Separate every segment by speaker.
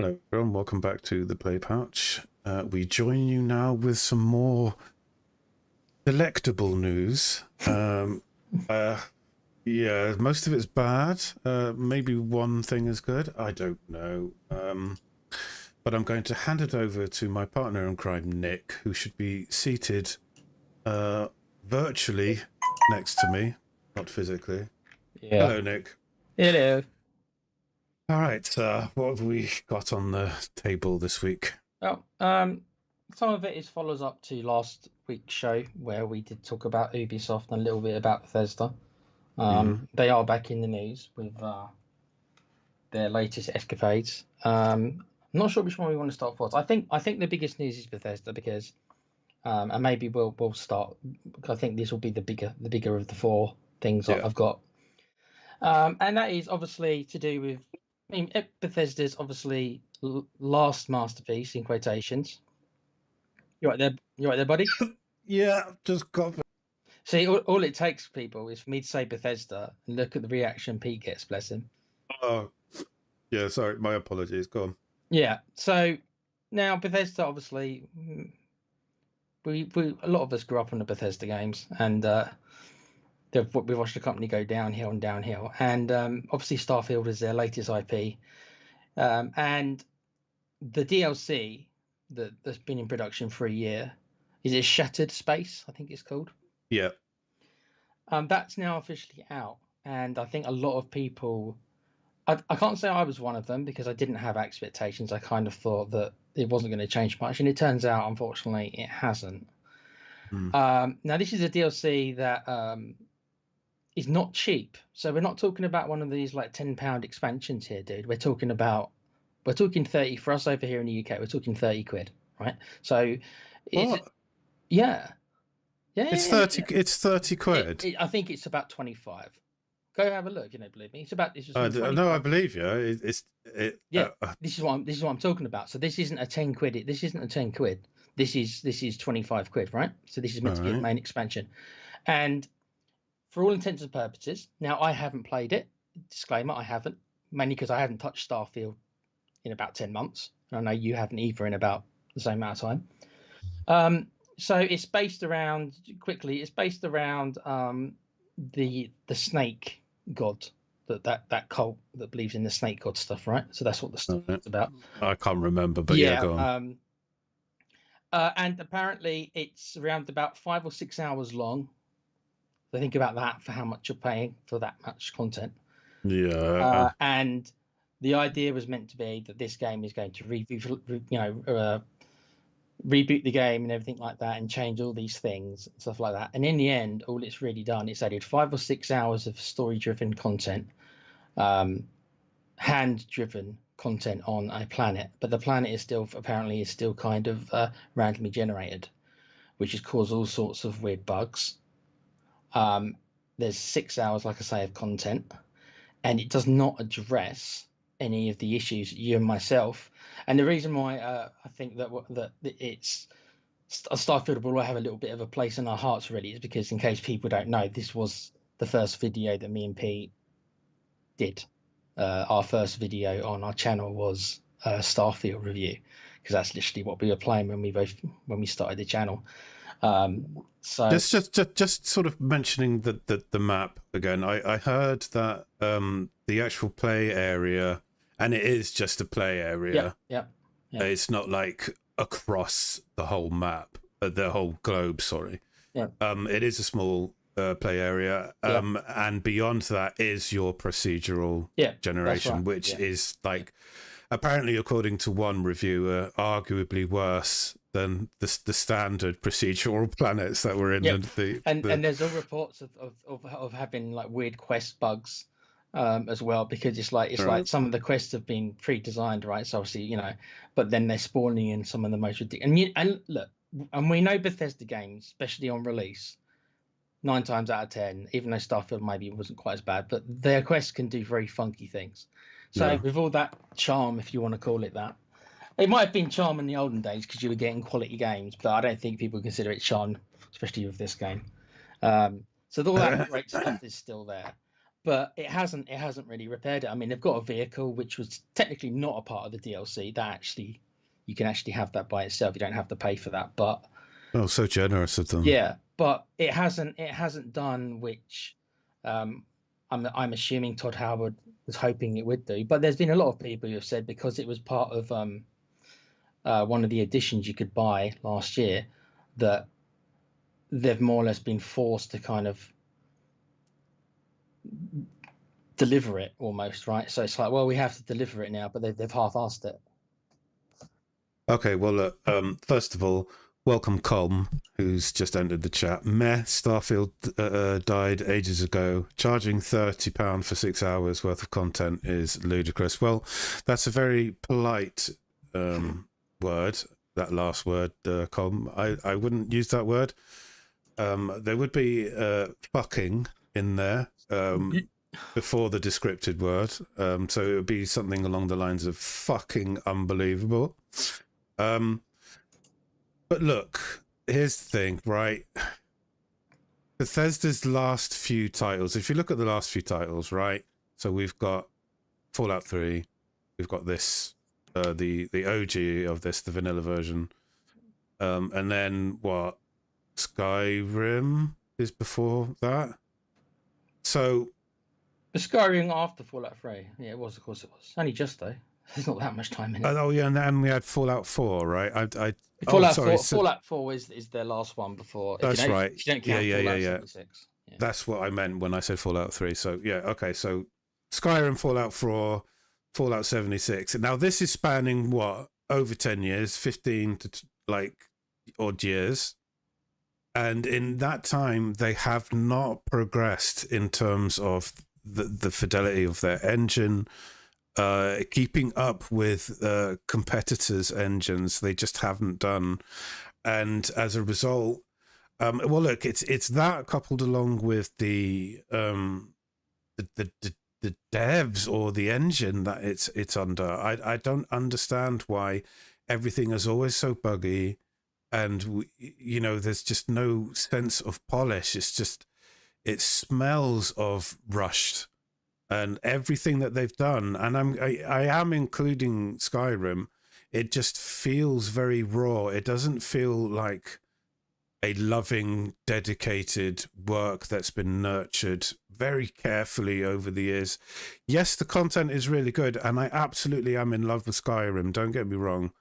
Speaker 1: Hello, everyone. Welcome back to the Play Pouch. We join you now with some more delectable news. Yeah, most of it's bad. Maybe one thing is good. I don't know. But I'm going to hand it over to my partner in crime, Nick, who should be seated virtually next to me, not physically.
Speaker 2: Yeah.
Speaker 1: Hello, Nick.
Speaker 2: Hello.
Speaker 1: All right, what have we got on the table this week?
Speaker 2: Well, some of it is follows up to last week's show where we did talk about Ubisoft and a little bit about Bethesda. They are back in the news with their latest escapades. I'm not sure which one we want to start first. I think the biggest news is Bethesda because, and maybe we'll start. I think this will be the bigger of the four things
Speaker 1: Yeah.
Speaker 2: I've got. And that is obviously to do with, I mean, Bethesda's obviously last masterpiece in quotations. You right there? You right there, buddy?
Speaker 1: Yeah, just got.
Speaker 2: See, all it takes, people, is for me to say Bethesda and look at the reaction Pete gets, bless him.
Speaker 1: Oh, yeah, sorry, my apologies. Go on.
Speaker 2: Yeah, so now Bethesda, obviously, we a lot of us grew up on the Bethesda games, and we watched the company go downhill and downhill. And obviously, Starfield is their latest IP, and the DLC that's been in production for a year is it Shattered Space, I think it's called.
Speaker 1: Yeah.
Speaker 2: That's now officially out, and I think a lot of people. I can't say I was one of them because I didn't have expectations. I kind of thought that it wasn't going to change much, and it turns out, unfortunately, it hasn't. Now, this is a DLC that is not cheap, so we're not talking about one of these like £10 expansions here, dude. We're talking 30 for us over here in the UK. We're talking 30 quid, right? So, yeah.
Speaker 1: It's 30. It's 30 quid.
Speaker 2: I think it's about 25. Go have a look. You don't believe me? It's about.
Speaker 1: No, I believe you.
Speaker 2: This is what I'm talking about. So this isn't a 10 quid. This isn't a 10 quid. This is 25 quid, right? So this is meant to be the main expansion, and for all intents and purposes, now I haven't played it. Disclaimer: I haven't, mainly because I haven't touched Starfield in about 10 months. And I know you haven't either in about the same amount of time. So it's based around the snake god, that cult that believes in the snake god stuff, right? So that's what the story is about.
Speaker 1: I can't remember, but yeah, go on.
Speaker 2: And apparently it's around about 5 or 6 hours long. So think about that for how much you're paying for that much content.
Speaker 1: Yeah.
Speaker 2: And the idea was meant to be that this game is going to reboot the game and everything like that and change all these things and stuff like that. And in the end, all it's really done is added 5 or 6 hours of story-driven content, hand-driven content on a planet, but the planet is still kind of randomly generated, which has caused all sorts of weird bugs. There's 6 hours, like I say, of content, and it does not address any of the issues you and myself. And the reason why I think that it's Starfield will have a little bit of a place in our hearts really is because, in case people don't know, this was the first video that me and Pete did. Our first video on our channel was a Starfield review, because that's literally what we were playing when we started the channel. So
Speaker 1: just sort of mentioning the map again. I heard that the actual play area, and it is just a play area.
Speaker 2: Yeah.
Speaker 1: It's not like across the whole map, the whole globe. Sorry.
Speaker 2: Yeah.
Speaker 1: It is a small play area, and beyond that is your procedural generation,
Speaker 2: right.
Speaker 1: which is like, apparently, according to one reviewer, arguably worse than the standard procedural planets that were in
Speaker 2: and there's all reports of having like weird quest bugs as well, because it's like some of the quests have been pre-designed, right? So obviously, but then they're spawning in some of the most ridiculous. And look, and we know Bethesda games, especially on release, 9 times out of 10, even though Starfield maybe wasn't quite as bad, but their quests can do very funky things. So with all that charm, if you want to call it that, it might have been charm in the olden days because you were getting quality games, but I don't think people consider it charm, especially with this game. So all that great stuff is still there. but it hasn't really repaired it. I mean, they've got a vehicle which was technically not a part of the DLC. That actually, you can actually have that by itself. You don't have to pay for that. But
Speaker 1: Oh, so generous of them.
Speaker 2: yeah, but it hasn't done which I'm assuming Todd Howard was hoping it would do. But there's been a lot of people who have said because it was part of one of the editions you could buy last year that they've more or less been forced to kind of deliver it almost, right? So it's like, well, we have to deliver it now, but they've half-assed it.
Speaker 1: Okay, well, look, first of all, welcome Colm, who's just entered the chat. Meh, Starfield died ages ago. Charging £30 for 6 hours worth of content is ludicrous. Well, that's a very polite word, that last word, Colm. I wouldn't use that word. There would be fucking in there before the descriptive word. So it would be something along the lines of fucking unbelievable. But look, here's the thing, right? Bethesda's last few titles, if you look at the last few titles, right? So we've got Fallout 3, we've got this, the OG of this, the vanilla version. And then what? Skyrim is before that. So
Speaker 2: the Skyrim after Fallout 3. Yeah, it was, of course it was. Only just though. There's not that much time in it.
Speaker 1: oh yeah, and then we had Fallout 4, right?
Speaker 2: Fallout 4. Fallout 4 is their last one before.
Speaker 1: That's right.
Speaker 2: If you don't count Fallout 76. Yeah.
Speaker 1: That's what I meant when I said Fallout 3. So yeah, okay. So Skyrim, Fallout 4, Fallout 76. Now this is spanning what, over 10 years, 15 to like odd years. And in that time, they have not progressed in terms of the fidelity of their engine, keeping up with competitors' engines. They just haven't done. And as a result, well, look, it's that coupled along with the devs or the engine that it's under. I don't understand why everything is always so buggy, and there's just no sense of polish. It's just, it smells of rushed, and everything that they've done, and I am including Skyrim. It just feels very raw. It doesn't feel like a loving, dedicated work that's been nurtured very carefully over the years. Yes, the content is really good, and I absolutely am in love with Skyrim, don't get me wrong,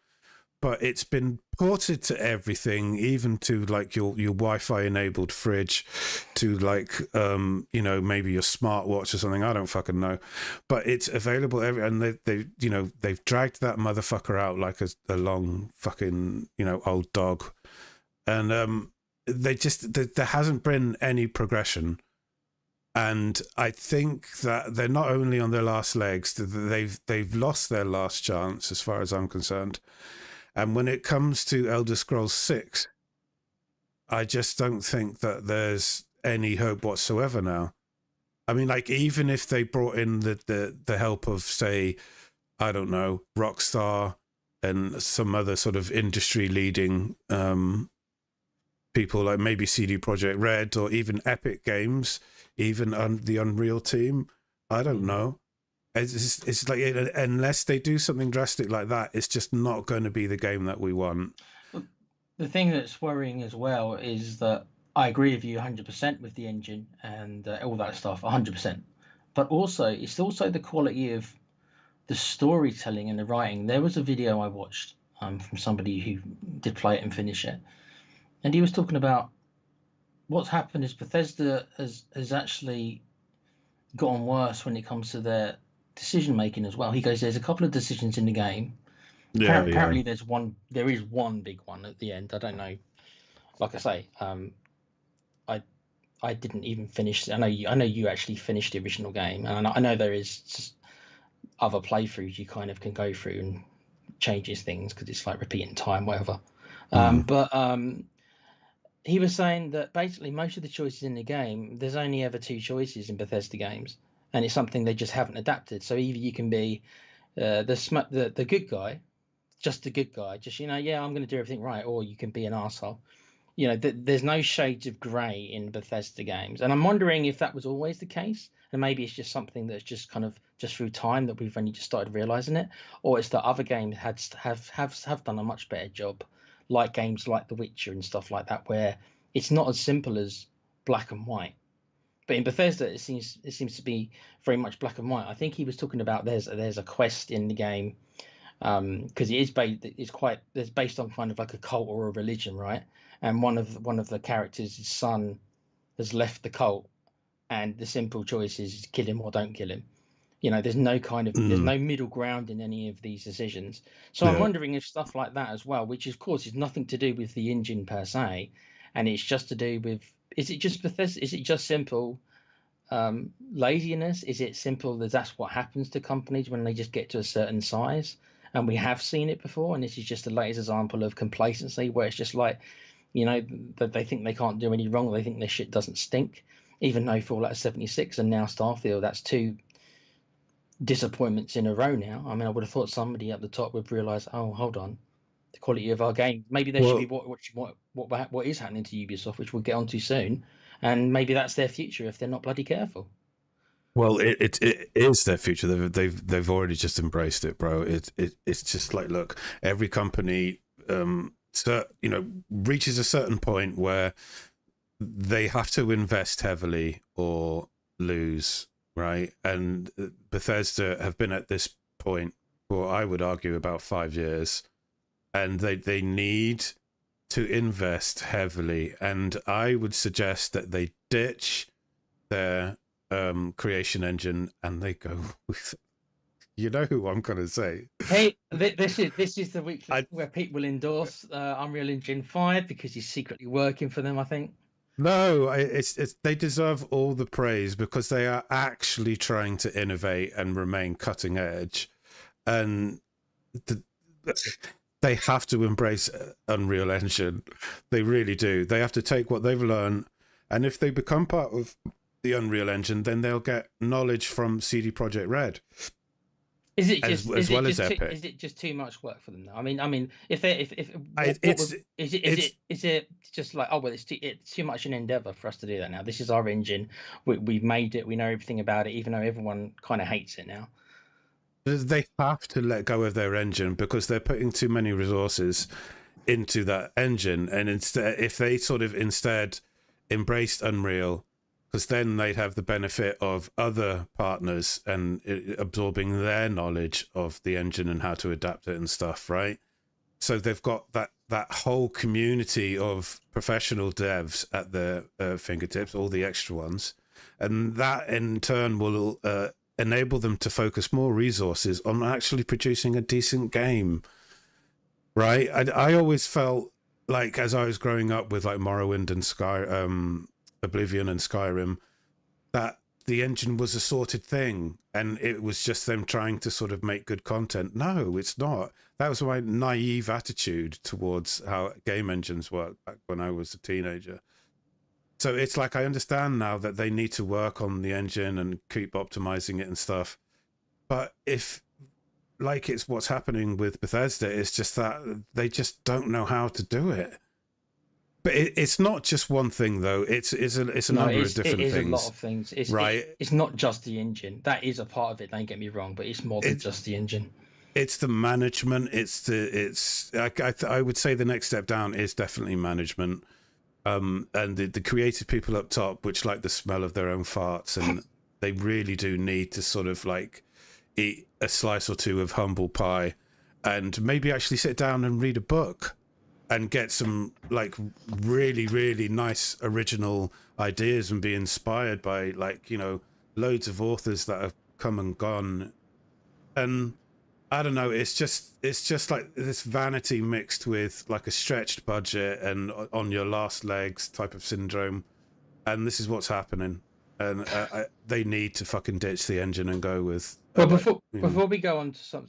Speaker 1: but it's been ported to everything, even to like your Wi-Fi enabled fridge, to like maybe your smartwatch or something. I don't fucking know, but it's available and they've dragged that motherfucker out like a long fucking old dog. And there hasn't been any progression. And I think that they're not only on their last legs, they've lost their last chance as far as I'm concerned. And when it comes to Elder Scrolls 6, I just don't think that there's any hope whatsoever now. I mean, like, even if they brought in the help of, say, I don't know, Rockstar and some other sort of industry leading people, like maybe CD Projekt Red or even Epic Games, even the Unreal team, I don't know. It's like, unless they do something drastic like that, it's just not going to be the game that we want.
Speaker 2: The thing that's worrying as well is that I agree with you 100% with the engine and all that stuff, 100%. But also, it's also the quality of the storytelling and the writing. There was a video I watched from somebody who did play it and finish it, and he was talking about what's happened is Bethesda has actually gotten worse when it comes to their decision making as well. He goes, there's a couple of decisions in the game. Apparently there is one big one at the end. I don't know. Like I say, I didn't even finish. I know you actually finished the original game, and I know there is just other playthroughs you kind of can go through and changes things because it's like repeating time, whatever. But he was saying that basically most of the choices in the game, there's only ever two choices in Bethesda games, and it's something they just haven't adapted. So either you can be the good guy, just the good guy, just I'm going to do everything right, or you can be an arsehole. there's no shades of grey in Bethesda games, and I'm wondering if that was always the case, and maybe it's just something that's just kind of just through time that we've only just started realizing it, or it's that other games have done a much better job, like games like The Witcher and stuff like that, where it's not as simple as black and white. But in Bethesda, it seems to be very much black and white. I think he was talking about there's a quest in the game, because it's based on kind of like a cult or a religion, right? And one of the characters, his son, has left the cult, and the simple choice is kill him or don't kill him. There's no middle ground in any of these decisions. So I'm wondering if stuff like that as well, which of course is nothing to do with the engine per se, and it's just to do with, is it just Bethesda? Is it just simple laziness? Is it simple that that's what happens to companies when they just get to a certain size? And we have seen it before, and this is just the latest example of complacency, where it's just like, that they think they can't do any wrong, they think their shit doesn't stink, even though Fallout 76 and now Starfield, that's two disappointments in a row now. I mean, I would have thought somebody at the top would realize, oh, hold on, the quality of our game, maybe there should be what is happening to Ubisoft, which we'll get onto soon, and maybe that's their future if they're not bloody careful.
Speaker 1: Well, it is their future. They've already just embraced it, bro. It's just like, look, every company reaches a certain point where they have to invest heavily or lose, right? And Bethesda have been at this point for, I would argue, about 5 years, and they need to invest heavily. And I would suggest that they ditch their creation engine and they go with, you know who I'm going to say.
Speaker 2: Hey, this is the week where Pete will endorse Unreal Engine 5 because he's secretly working for them, I think.
Speaker 1: No, it's they deserve all the praise because they are actually trying to innovate and remain cutting edge, and they have to embrace Unreal Engine. They really do. They have to take what they've learned, and if they become part of the Unreal Engine, then they'll get knowledge from CD Projekt Red.
Speaker 2: Is it just Epic? Is it just too much work for them now? I mean, is it just like, oh well, it's too much an endeavor for us to do that now? This is our engine. We've made it. We know everything about it, even though everyone kind of hates it now.
Speaker 1: They have to let go of their engine because they're putting too many resources into that engine, and instead, if they instead embraced Unreal, because then they'd have the benefit of other partners and absorbing their knowledge of the engine and how to adapt it and stuff, right? So they've got that whole community of professional devs at their fingertips, all the extra ones, and that in turn will enable them to focus more resources on actually producing a decent game, right? I always felt like, as I was growing up with like Morrowind and Oblivion and Skyrim, that the engine was a sorted thing and it was just them trying to sort of make good content. No, it's not. That was my naive attitude towards how game engines work back when I was a teenager. So it's like, I understand now that they need to work on the engine and keep optimizing it and stuff. But if, like, it's what's happening with Bethesda, it's just that they just don't know how to do it. But it's not just one thing, though. It's a number of different things.
Speaker 2: It is a lot of things. It's not just the engine. That is a part of it. Don't get me wrong, but it's more than just the engine.
Speaker 1: It's the management. I would say the next step down is definitely management. And the creative people up top, which like the smell of their own farts, and they really do need to sort of like eat a slice or two of humble pie, and maybe actually sit down and read a book. And get some like really, really nice original ideas and be inspired by loads of authors that have come and gone. And I don't know, it's just like this vanity mixed with like a stretched budget and on your last legs type of syndrome. And this is what's happening. And they need to fucking ditch the engine and go with.
Speaker 2: Well, before we go on to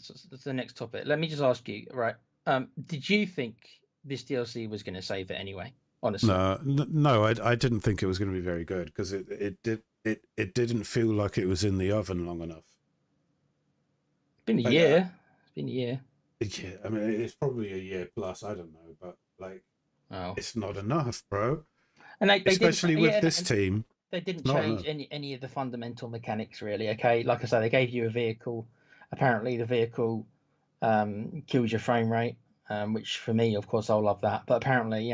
Speaker 2: the next topic, let me just ask you, right? Did you think this DLC was going to save it anyway? Honestly,
Speaker 1: no, I didn't think it was going to be very good because it didn't feel like it was in the oven long enough.
Speaker 2: It's been a year. It's been a year.
Speaker 1: Yeah, I mean, it's probably a year plus. I don't know, but like,
Speaker 2: Oh,
Speaker 1: It's not enough, bro.
Speaker 2: and they
Speaker 1: Especially
Speaker 2: didn't,
Speaker 1: with
Speaker 2: yeah,
Speaker 1: this
Speaker 2: and
Speaker 1: team,
Speaker 2: they
Speaker 1: it's
Speaker 2: didn't
Speaker 1: not
Speaker 2: change
Speaker 1: enough.
Speaker 2: any of the fundamental mechanics really. Okay, like I say, they gave you a vehicle. Apparently, the vehicle kills your frame rate, which for me, of course, I'll love that. But apparently,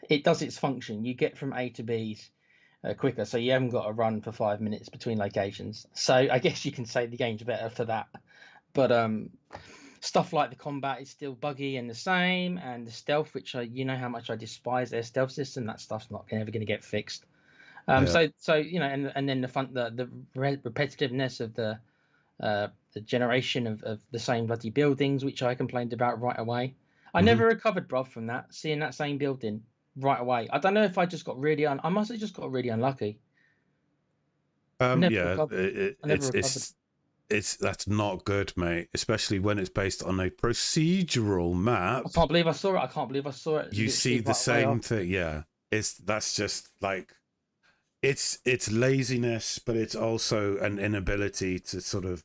Speaker 2: it does its function. You get from A to B quicker, so you haven't got to run for 5 minutes between locations. So I guess you can say the game's better for that. But stuff like the combat is still buggy and the same, and the stealth, which you know how much I despise their stealth system. That stuff's not ever going to get fixed.
Speaker 1: Yeah.
Speaker 2: So and then the repetitiveness of the generation of the same bloody buildings, which I complained about right away. I never recovered, bruv, from that. Seeing that same building right away. I don't know if I just got really I must have just got really unlucky. Never
Speaker 1: Yeah,
Speaker 2: recovered. I never recovered.
Speaker 1: it's that's not good, mate. Especially when it's based on a procedural
Speaker 2: I
Speaker 1: map.
Speaker 2: can't believe I saw it. I can't believe I saw it
Speaker 1: You see
Speaker 2: literally
Speaker 1: the
Speaker 2: right away
Speaker 1: same
Speaker 2: off.
Speaker 1: thing. Yeah, that's just like it's laziness, but it's also an inability to sort of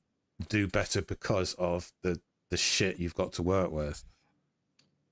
Speaker 1: do better because of the shit you've got to work with.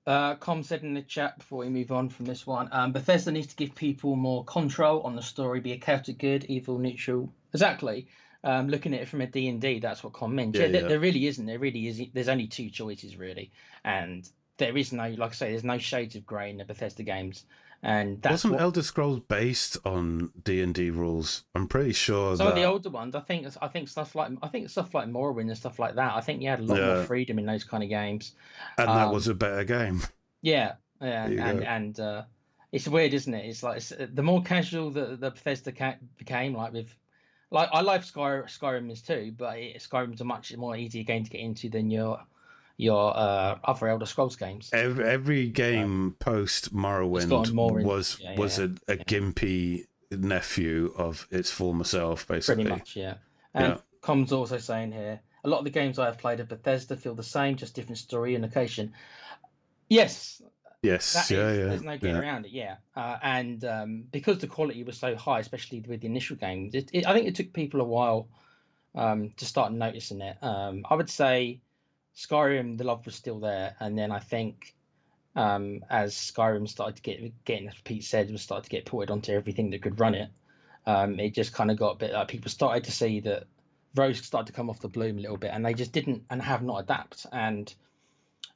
Speaker 2: Com said in the chat before we move on from this one, Bethesda needs to give people more control on the story, be a chaotic good, evil, neutral. Exactly. Looking at it from a D&D, that's what Com meant.
Speaker 1: Yeah,
Speaker 2: Yeah,
Speaker 1: yeah.
Speaker 2: there really isn't. There really is. There's only two choices really, and there is no, like I say, there's no shades of grey in the Bethesda games, and that's
Speaker 1: Wasn't
Speaker 2: what.
Speaker 1: Elder Scrolls based on D&D rules? I'm pretty sure
Speaker 2: Some of the
Speaker 1: that.
Speaker 2: older ones, I think stuff like Morrowind and stuff like that. I think you had a lot more
Speaker 1: Yeah,
Speaker 2: freedom in those kind of games.
Speaker 1: and that was
Speaker 2: Um,
Speaker 1: a better game.
Speaker 2: Yeah,
Speaker 1: There you go.
Speaker 2: and it's weird, isn't it? It's like the more casual the Bethesda became, like I like Skyrim is too, but Skyrim's a much more easier game to get into than your other Elder Scrolls games.
Speaker 1: Every
Speaker 2: So
Speaker 1: game post
Speaker 2: it's
Speaker 1: Morrowind
Speaker 2: gotten more in,
Speaker 1: was a
Speaker 2: yeah,
Speaker 1: gimpy nephew of its former self,
Speaker 2: pretty
Speaker 1: basically.
Speaker 2: much, yeah.
Speaker 1: Yeah.
Speaker 2: And Com's also saying here, a lot of the games I have played at Bethesda feel the same, just different story and location. Yes,
Speaker 1: Yes.
Speaker 2: that
Speaker 1: Yeah.
Speaker 2: is,
Speaker 1: Yeah.
Speaker 2: there's no getting
Speaker 1: Yeah.
Speaker 2: around it, yeah. And because the quality was so high, especially with the initial games, I think it took people a while to start noticing it. I would say Skyrim, the love was still there, and then I think as Skyrim started to getting, as Pete said, was started to get ported onto everything that could run it. It just kind of got a bit like people started to see that Rose started to come off the bloom a little bit, and they just didn't and have not adapt. And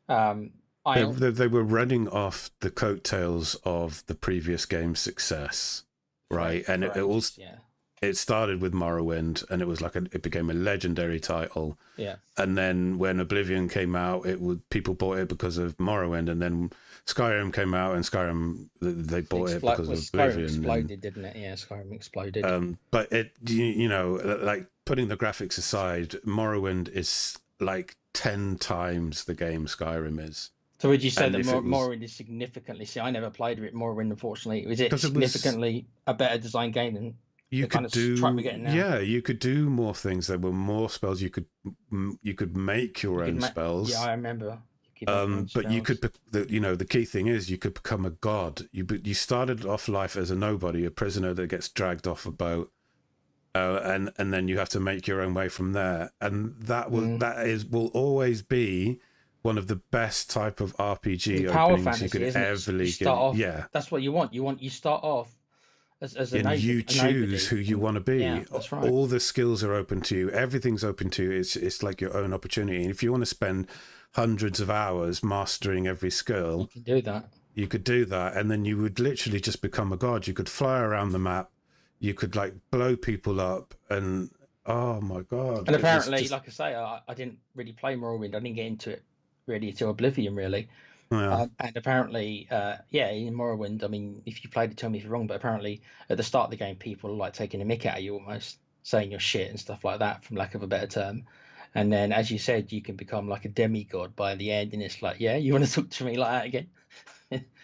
Speaker 2: um, I
Speaker 1: They were running off the coattails of the previous game's success, right? And
Speaker 2: for
Speaker 1: it all
Speaker 2: ages, yeah,
Speaker 1: it started with Morrowind, and it was like it became a legendary title.
Speaker 2: yeah.
Speaker 1: And then when Oblivion came out, people bought it because of Morrowind, and then Skyrim came out, and Skyrim they bought it because of
Speaker 2: Skyrim
Speaker 1: Oblivion.
Speaker 2: exploded, didn't it? Yeah, Skyrim exploded.
Speaker 1: But you know, like putting the graphics aside, Morrowind is like 10 times the game Skyrim is.
Speaker 2: So would you say
Speaker 1: And
Speaker 2: that
Speaker 1: if it was
Speaker 2: Morrowind is significantly? See, I never played it. Morrowind, unfortunately, is it
Speaker 1: because it was
Speaker 2: significantly a better design game than
Speaker 1: you
Speaker 2: the kind
Speaker 1: could
Speaker 2: of track we're
Speaker 1: do
Speaker 2: getting now?
Speaker 1: you could do more things. There were more spells. You could make your
Speaker 2: You could
Speaker 1: own
Speaker 2: make, yeah,
Speaker 1: spells.
Speaker 2: I remember. You could make your own
Speaker 1: But you
Speaker 2: spells.
Speaker 1: could, the key thing is you could become a god. You started off life as a nobody, a prisoner that gets dragged off a boat, and then you have to make your own way from there. And will always be one of the best type of RPG
Speaker 2: Power
Speaker 1: openings you
Speaker 2: fantasy,
Speaker 1: could
Speaker 2: isn't it?
Speaker 1: ever
Speaker 2: You start
Speaker 1: get.
Speaker 2: off.
Speaker 1: Yeah,
Speaker 2: That's what you want. You start off as
Speaker 1: and you
Speaker 2: a
Speaker 1: choose
Speaker 2: nobody,
Speaker 1: who you
Speaker 2: and
Speaker 1: want to
Speaker 2: yeah,
Speaker 1: be.
Speaker 2: that's right.
Speaker 1: All the skills are open to you. Everything's open to you. It's like your own opportunity. And if you want to spend hundreds of hours mastering every
Speaker 2: You
Speaker 1: skill,
Speaker 2: can do that.
Speaker 1: you could do that, and then you would literally just become a god. You could fly around the map. You could like blow people up, and oh my god,
Speaker 2: And
Speaker 1: it was
Speaker 2: apparently,
Speaker 1: just
Speaker 2: like I say, I didn't really play Morrowind. I didn't get into it really until Oblivion, really.
Speaker 1: yeah.
Speaker 2: And apparently, yeah, in Morrowind, I mean, if you played it, tell me if you're wrong, but apparently at the start of the game, people are like taking a mick out of you almost, saying you're shit and stuff like that, from lack of a better term. And then, as you said, you can become like a demigod by the end, and it's like, yeah, you want to talk to me like that again?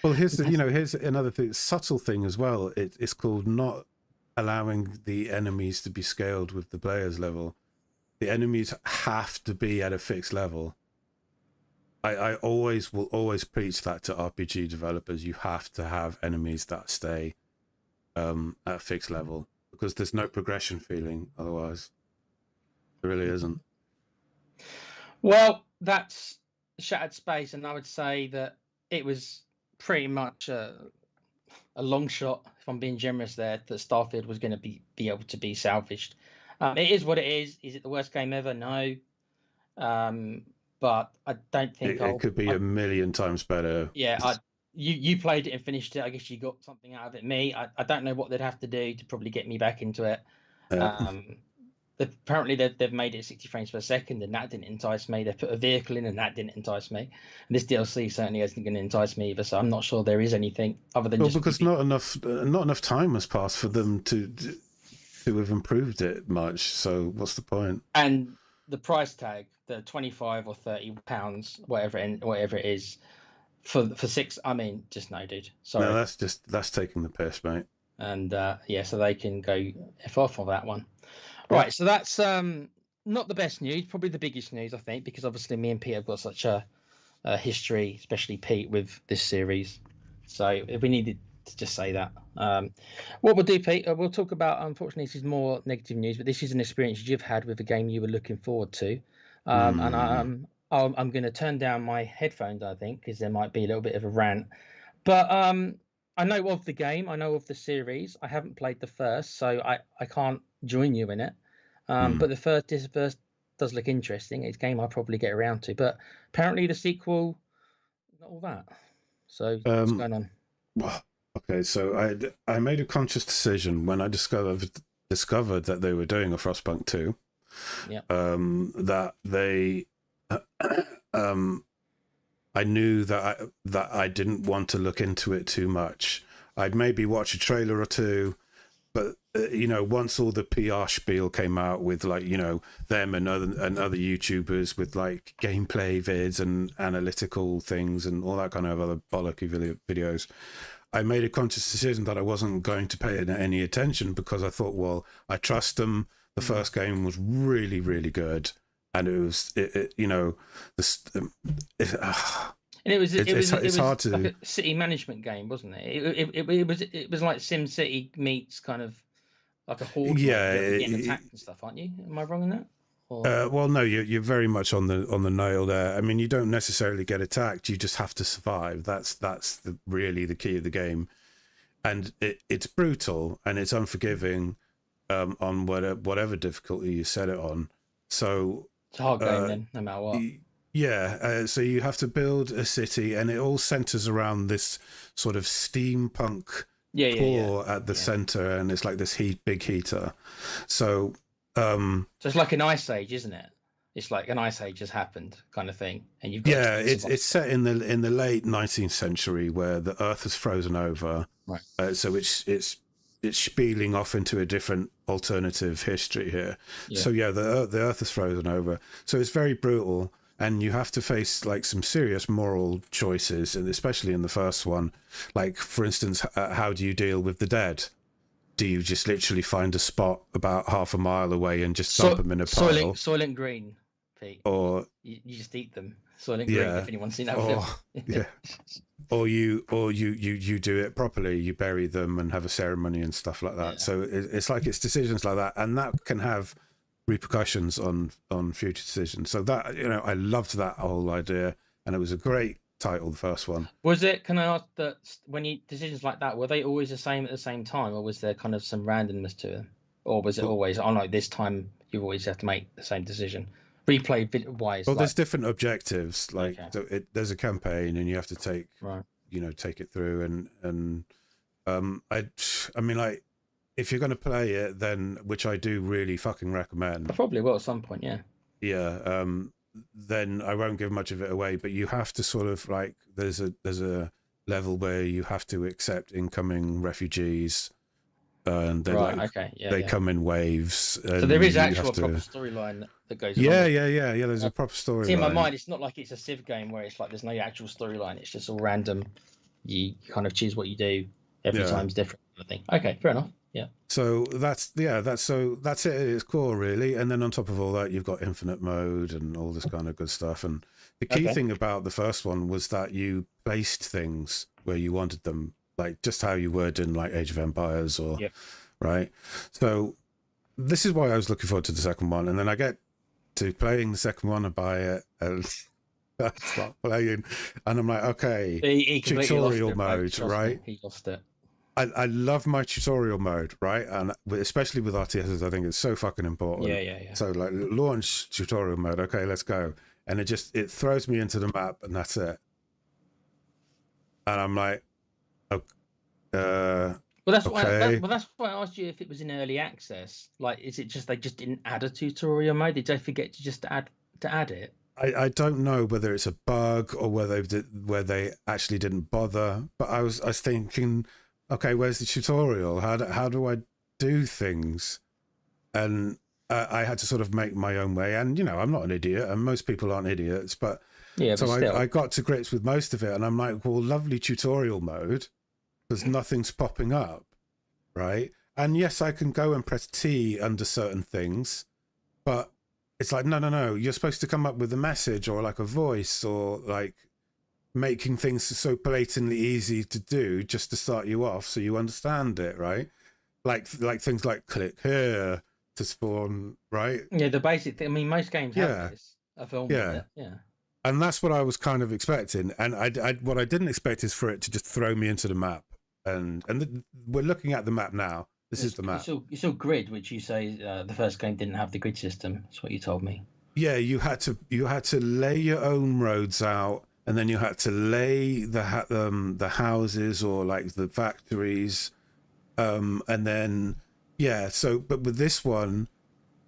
Speaker 1: Well, here's another thing, subtle thing as well. It's called not allowing the enemies to be scaled with the player's level. The enemies have to be at a fixed level. I will always preach that to RPG developers. You have to have enemies that stay at a fixed level, because there's no progression feeling otherwise. There really isn't.
Speaker 2: Well, that's Shattered Space, and I would say that it was pretty much a long shot, if I'm being generous there, that Starfield was going to be able to be salvaged. It is what it is. Is it the worst game ever? No. But I don't think
Speaker 1: It could be a million times better.
Speaker 2: Yeah, you played it and finished it. I guess you got something out of it. Me, I don't know what they'd have to do to probably get me back into it. Apparently they've made it 60 frames per second, and that didn't entice me. They put a vehicle in, and that didn't entice me. And this DLC certainly isn't going to entice me either. So I'm not sure there is anything other than just
Speaker 1: because not enough time has passed for them to have improved it much. So what's the point?
Speaker 2: And the price tag, the 25 or 30 pounds, whatever it is, for 6. I mean, just no, dude. Sorry.
Speaker 1: No, that's taking the piss, mate.
Speaker 2: And so they can go F off of that one. Right, so that's not the best news, probably the biggest news, I think, because obviously me and Pete have got such a history, especially Pete, with this series. So we needed to just say that. What we'll do, Pete, we'll talk about, unfortunately, this is more negative news, but this is an experience you've had with a game you were looking forward to. And I'm going to turn down my headphones, I think, because there might be a little bit of a rant. But I know of the game, I know of the series. I haven't played the first, so I can't join you in it. But this first does look interesting. It's a game I'll probably get around to. But apparently the sequel, not all that. So what's going on?
Speaker 1: Okay, so I made a conscious decision when I discovered that they were doing a Frostpunk 2.
Speaker 2: Yeah.
Speaker 1: That they I knew that I didn't want to look into it too much. I'd maybe watch a trailer or two, but once all the PR spiel came out with them and other YouTubers with like gameplay vids and analytical things and all that kind of other bollocky videos, I made a conscious decision that I wasn't going to pay any attention because I thought, well, I trust them. The first game was really, really good. And it was, it's hard to.
Speaker 2: Like a city management game, wasn't it? It was like Sim City meets kind of like a horde.
Speaker 1: Yeah,
Speaker 2: getting attacked and stuff, aren't you? Am I wrong in that?
Speaker 1: Well, no, you're very much on the nail there. I mean, you don't necessarily get attacked; you just have to survive. That's really the key of the game, and it's brutal and it's unforgiving on whatever difficulty you set it on. So.
Speaker 2: It's a hard game then, no matter what.
Speaker 1: Yeah, so you have to build a city, and it all centers around this sort of steampunk core at the center, and it's like this big heater. So,
Speaker 2: so it's like an ice age, isn't it? It's like an ice age has happened, kind of thing, and you've
Speaker 1: got it's set in the late 19th century where the Earth has frozen over,
Speaker 2: right?
Speaker 1: So it's spieling off into a different alternative history here. So the Earth has frozen over. So it's very brutal, and you have to face like some serious moral choices, and especially in the first one. Like, for instance, how do you deal with the dead? Do you just literally find a spot about half a mile away and just dump them in a pile?
Speaker 2: Soylent Green, Pete.
Speaker 1: Or
Speaker 2: you just eat them. Soylent Green, if anyone's seen that film.
Speaker 1: Yeah. Or you do it properly. You bury them and have a ceremony and stuff like that. So it's decisions like that, and that can have repercussions on future decisions. So that I loved that whole idea, and it was a great title, the first one.
Speaker 2: Was it? Can I ask that when decisions like that, were they always the same at the same time, or was there kind of some randomness to them, or was it always? Oh no, this time you always have to make the same decision. Replay wise.
Speaker 1: Well, there's different objectives. Like there's a campaign, and you have to take take it through. And I mean, like, if you're going to play it, then which I do really fucking recommend.
Speaker 2: I probably will at some point. Yeah.
Speaker 1: Yeah. Then I won't give much of it away, but you have to sort of like there's a level where you have to accept incoming refugees. And they're they come in waves.
Speaker 2: So there is actually a proper storyline that goes on.
Speaker 1: Yeah. There's a proper storyline.
Speaker 2: See, in my mind, it's not like it's a Civ game where it's like there's no actual storyline. It's just all random. You kind of choose what you do. Every time's different, I think. Okay, fair enough. Yeah.
Speaker 1: So that's it at its core, really. And then on top of all that, you've got infinite mode and all this kind of good stuff. And the key thing about the first one was that you placed things where you wanted them. Like just how you would in like Age of Empires or right. So this is why I was looking forward to the second one, and then I get to playing the second one, I buy it, and I start playing, and I'm like, okay,
Speaker 2: He completely lost
Speaker 1: tutorial
Speaker 2: it,
Speaker 1: mode,
Speaker 2: trust me,
Speaker 1: right?
Speaker 2: he lost it.
Speaker 1: I love my tutorial mode, right? And especially with RTSs, I think it's so fucking important.
Speaker 2: Yeah.
Speaker 1: So like launch tutorial mode, okay, let's go. And it throws me into the map, and that's it. And I'm like,
Speaker 2: Well,
Speaker 1: okay.
Speaker 2: that's why I asked you if it was in early access. Like, is it just they just didn't add a tutorial mode? Did they forget to just add it?
Speaker 1: I don't know whether it's a bug or whether they actually didn't bother. But I was thinking, okay, where's the tutorial? How do I do things? And I had to sort of make my own way. And I'm not an idiot, and most people aren't idiots. But
Speaker 2: Yeah,
Speaker 1: so
Speaker 2: but still.
Speaker 1: I got to grips with most of it, and I'm like, well, lovely tutorial mode, because nothing's popping up, right? And yes, I can go and press T under certain things, but it's like, no, you're supposed to come up with a message or like a voice or like making things so blatantly easy to do just to start you off so you understand it, right? Like things like click here to spawn, right?
Speaker 2: Yeah, the basic thing. I mean, most games have this. A film with it. Yeah.
Speaker 1: And that's what I was kind of expecting. And what I didn't expect is for it to just throw me into the map. And we're looking at the map now. This is the map.
Speaker 2: You saw grid, which you say the first game didn't have the grid system. That's what you told me.
Speaker 1: Yeah, you had to lay your own roads out, and then you had to lay the houses or like the factories, and then So, but with this one,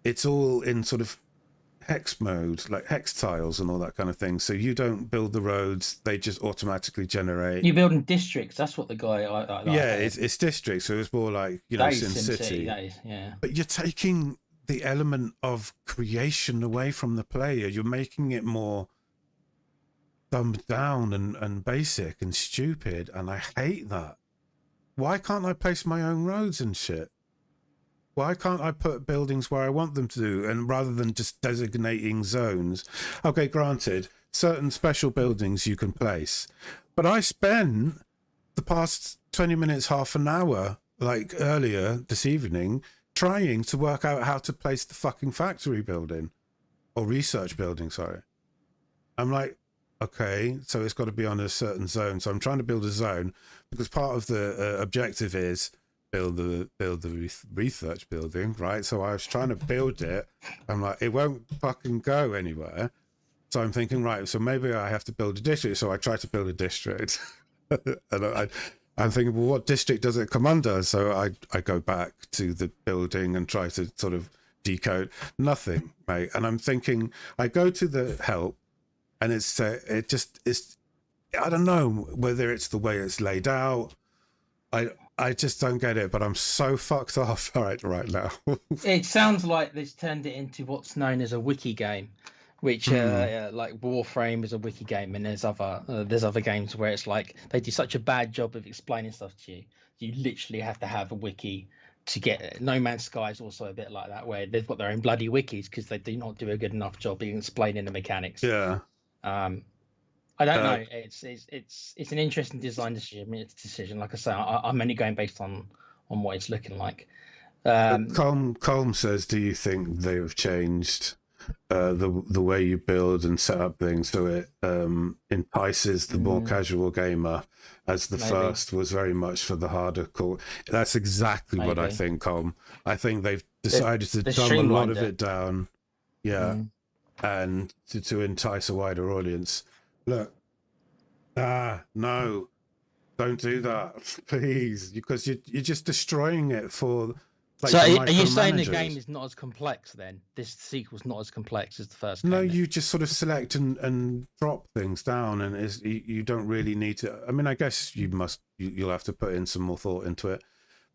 Speaker 1: it's all in sort of hex mode, like hex tiles and all that kind of thing. So you don't build the roads; they just automatically generate.
Speaker 2: You're building districts. That's what the guy.
Speaker 1: It's districts, so it's more like SimCity.
Speaker 2: That is, yeah.
Speaker 1: But you're taking the element of creation away from the player. You're making it more dumbed down and basic and stupid, and I hate that. Why can't I place my own roads and shit? Why can't I put buildings where I want them to do, and rather than just designating zones? Okay, granted, certain special buildings you can place, but I spent the past 20 minutes, half an hour, like earlier this evening, trying to work out how to place the fucking factory building or research building. Sorry. I'm like, okay, so it's got to be on a certain zone. So I'm trying to build a zone because part of the objective is build the research building, right? So I was trying to build it. I'm like, it won't fucking go anywhere. So I'm thinking, right, so maybe I have to build a district. So I try to build a district. And I'm thinking, well, what district does it come under? So I go back to the building and try to sort of decode. Nothing, mate. And I'm thinking, I go to the help, and it's I don't know whether it's the way it's laid out. I just don't get it, but I'm so fucked off right now.
Speaker 2: It sounds like this turned it into what's known as a wiki game, which like Warframe is a wiki game, and there's other games where it's like they do such a bad job of explaining stuff to you. You literally have to have a wiki to get it. No Man's Sky is also a bit like that, where they've got their own bloody wikis because they do not do a good enough job of explaining the mechanics.
Speaker 1: Yeah.
Speaker 2: I don't know. It's an interesting design decision. Like I say, I'm only going based on what it's looking like.
Speaker 1: Colm says, do you think they have changed the way you build and set up things so it entices the more casual gamer, as the first was very much for the hardcore core? That's exactly what I think, Colm. I think they've decided to dumb a lot of it down. Yeah. And to entice a wider audience. Look, no, don't do that, please, because you're just destroying it for. Like,
Speaker 2: so are you saying the game is not as complex then? This sequel's not as complex as the first game?
Speaker 1: No, you just sort of select and drop things down, and you don't really need to. I mean, I guess you'll have to put in some more thought into it.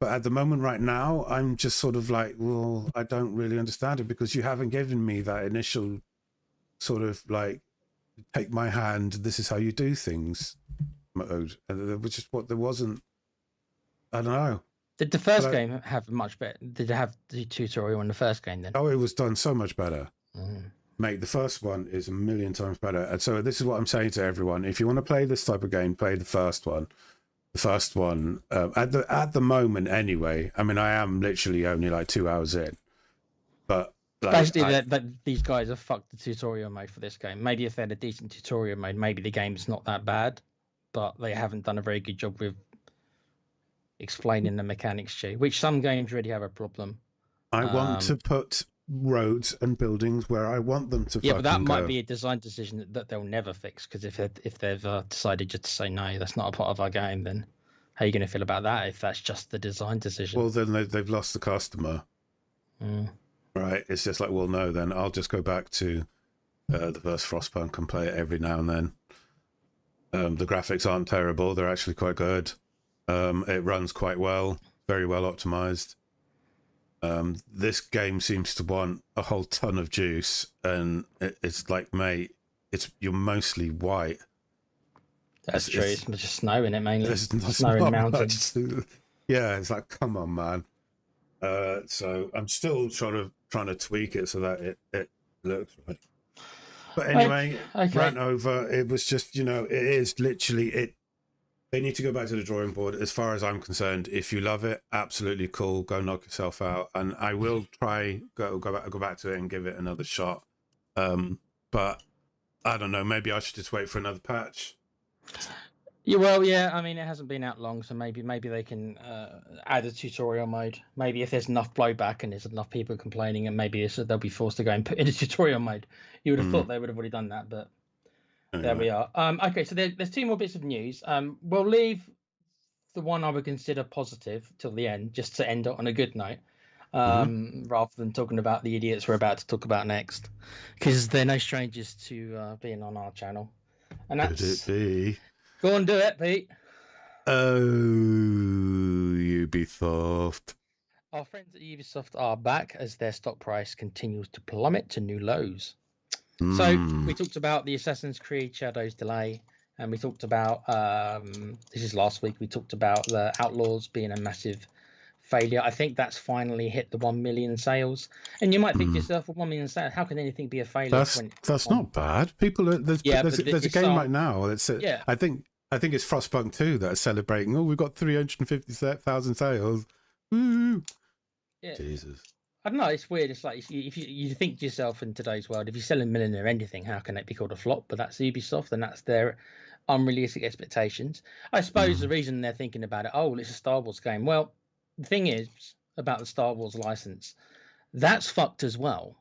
Speaker 1: But at the moment right now, I'm just sort of like, well, I don't really understand it because you haven't given me that initial sort of like, take my hand, this is how you do things mode, which is what there wasn't. I don't know.
Speaker 2: Did the first game have much better? Did it have the tutorial in the first game then?
Speaker 1: Oh, it was done so much better. Mate, the first one is a million times better. And so this is what I'm saying to everyone. If you want to play this type of game, play the first one. The first one, at the moment anyway, I mean, I am literally only like 2 hours in. But
Speaker 2: Basically, that these guys have fucked the tutorial mode for this game. Maybe if they had a decent tutorial mode, maybe the game's not that bad, but they haven't done a very good job with explaining the mechanics to you, which some games really have a problem.
Speaker 1: I want to put roads and buildings where I want them to.
Speaker 2: Yeah, but that might
Speaker 1: go.
Speaker 2: be a design decision that they'll never fix, because if they've decided just to say no, that's not a part of our game, then how are you going to feel about that if that's just the design decision?
Speaker 1: Well, then they've lost the customer. Right, it's just like, well, no, then I'll just go back to the first Frostpunk and play it every now and then. The graphics aren't terrible; they're actually quite good. It runs quite well, very well optimized. This game seems to want a whole ton of juice, and it's like, mate, you're mostly white.
Speaker 2: That's true. It's just snow in it mainly.
Speaker 1: Snow in the mountains. Yeah, it's like, come on, man. So I'm still trying to tweak it so that it looks right. But anyway, rant over. It was just, it is literally it. They need to go back to the drawing board. As far as I'm concerned, if you love it, absolutely cool. Go knock yourself out, and I will try go back to it and give it another shot. But I don't know. Maybe I should just wait for another patch.
Speaker 2: Yeah, well, yeah. I mean, it hasn't been out long, so maybe they can add a tutorial mode. Maybe if there's enough blowback and there's enough people complaining, and maybe they'll be forced to go and put in a tutorial mode. You would have thought they would have already done that, but there we are. Okay, so there's two more bits of news. We'll leave the one I would consider positive till the end, just to end on a good note, rather than talking about the idiots we're about to talk about next, because they're no strangers to being on our channel. And that's... Could it be? Go on, do it, Pete.
Speaker 1: Oh, Ubisoft.
Speaker 2: Our friends at Ubisoft are back as their stock price continues to plummet to new lows. So we talked about the Assassin's Creed Shadows delay, and we talked about, this is last week, we talked about the Outlaws being a massive failure. I think that's finally hit the 1 million sales. And you might think to yourself, well, 1 million sales, how can anything be a failure?
Speaker 1: That's not bad. People, there's a game right now that's, I think it's Frostpunk 2 that are celebrating, we've got 350,000 sales. Woo!
Speaker 2: Yeah.
Speaker 1: Jesus.
Speaker 2: I don't know, it's weird. It's like, if you think to yourself in today's world, if you're selling millionaire anything, how can it be called a flop? But that's Ubisoft, and that's their unrealistic expectations. I suppose the reason they're thinking about it, it's a Star Wars game. Well, the thing is about the Star Wars license, that's fucked as well.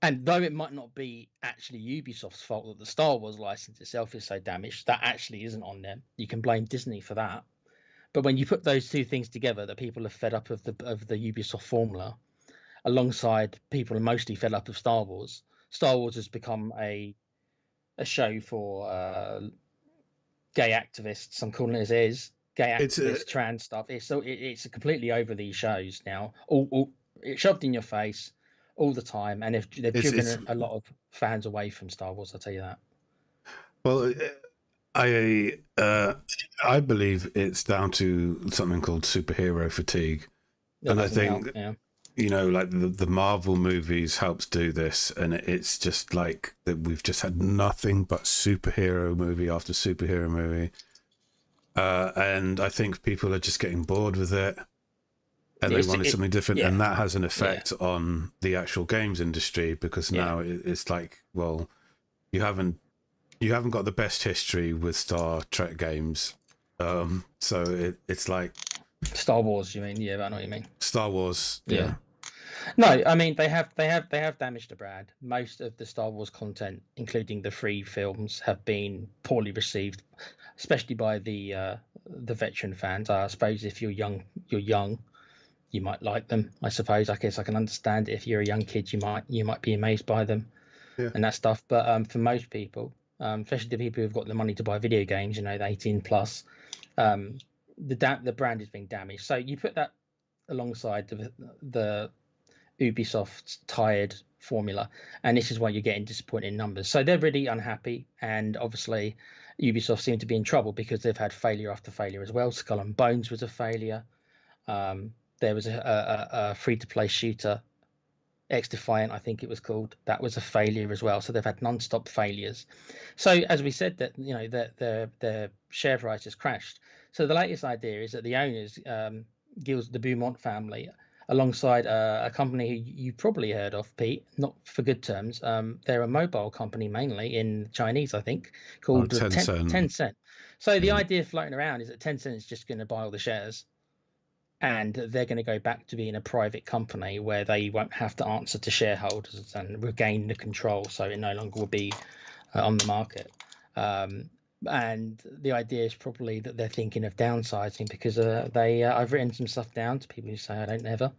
Speaker 2: And though it might not be actually Ubisoft's fault that the Star Wars license itself is so damaged, that actually isn't on them. You can blame Disney for that. But when you put those two things together, that people are fed up of the Ubisoft formula, alongside people are mostly fed up of Star Wars. Star Wars has become a show for gay activists. I'm calling it as is. Gay activists, trans stuff. It's completely over these shows now. All it's shoved in your face all the time, and they've driven a lot of fans away from Star Wars. I'll tell you that.
Speaker 1: Well, I believe it's down to something called superhero fatigue, and I think like the Marvel movies helps do this, and it's just like that we've just had nothing but superhero movie after superhero movie, and I think people are just getting bored with it, and they wanted something different, and that has an effect on the actual games industry, because now it's like, well, you haven't got the best history with Star Trek games, so it's like
Speaker 2: Star Wars. You mean? Yeah, I know what you mean.
Speaker 1: Star Wars. Yeah.
Speaker 2: No, I mean they have damaged the brand. Most of the Star Wars content, including the free films, have been poorly received, especially by the veteran fans. I suppose if you're young, you might like them. I suppose. I guess I can understand it. If you're a young kid, you might be amazed by them, and that stuff. But for most people, especially the people who've got the money to buy video games, the 18 plus, the brand is being damaged. So you put that alongside the Ubisoft's tired formula, and this is why you're getting disappointing numbers. So they're really unhappy, and obviously Ubisoft seem to be in trouble because they've had failure after failure as well. Skull and Bones was a failure. There was a free-to-play shooter, X-Defiant, I think it was called. That was a failure as well. So they've had non-stop failures. So as we said, that their share price has crashed. So the latest idea is that the owners, the Beaumont family, alongside a company who you've probably heard of, Pete, not for good terms. They're a mobile company mainly in Chinese, I think, called
Speaker 1: Tencent.
Speaker 2: Tencent. So the
Speaker 1: Yeah.
Speaker 2: idea floating around is that Tencent is just going to buy all the shares, and they're going to go back to being a private company where they won't have to answer to shareholders and regain the control, so it no longer will be on the market. And the idea is probably that they're thinking of downsizing because I've written some stuff down to people who say I don't ever.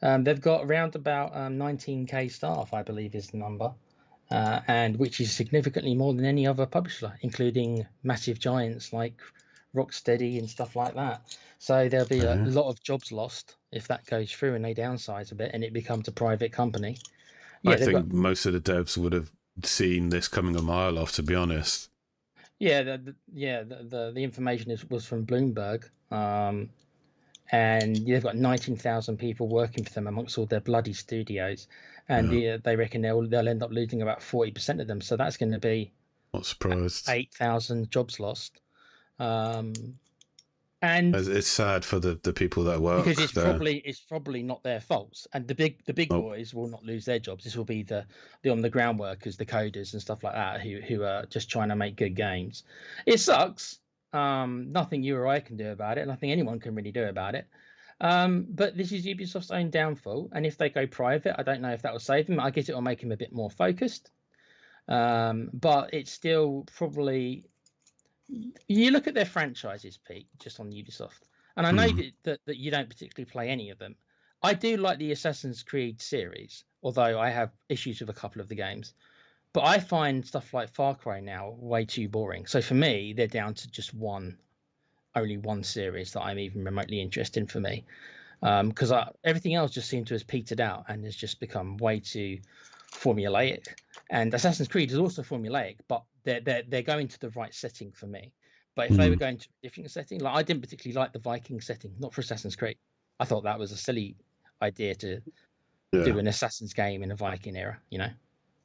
Speaker 2: They've got around about 19k staff, I believe is the number, and which is significantly more than any other publisher, including massive giants like Rocksteady and stuff like that. So there'll be a lot of jobs lost if that goes through and they downsize a bit and it becomes a private company.
Speaker 1: I think most of the devs would have seen this coming a mile off, to be honest.
Speaker 2: Yeah, the information was from Bloomberg, and they've got 19,000 people working for them amongst all their bloody studios, and they reckon they'll end up losing about 40% of them. So that's going to be
Speaker 1: not surprised
Speaker 2: 8,000 jobs lost. And
Speaker 1: it's sad for the people that work
Speaker 2: because
Speaker 1: there.
Speaker 2: it's probably not their faults, and the big boys will not lose their jobs. This will be the on the ground workers, the coders and stuff like that who are just trying to make good games. It sucks. Nothing you or I can do about it. Nothing anyone can really do about it. But this is Ubisoft's own downfall, and if they go private, I don't know if that will save them. I guess it will make them a bit more focused. But it's still probably. You look at their franchises, Pete, just on Ubisoft, and I know that you don't particularly play any of them. I do like the Assassin's Creed series, although I have issues with a couple of the games. But I find stuff like Far Cry now way too boring. So for me, they're down to just only one series that I'm even remotely interested in for me. Because everything else just seems to have petered out and has just become way too formulaic. And Assassin's Creed is also formulaic, but they're going to the right setting for me. But if they were going to a different setting, like I didn't particularly like the Viking setting, not for Assassin's Creed. I thought that was a silly idea to do an Assassin's game in a Viking era. You know,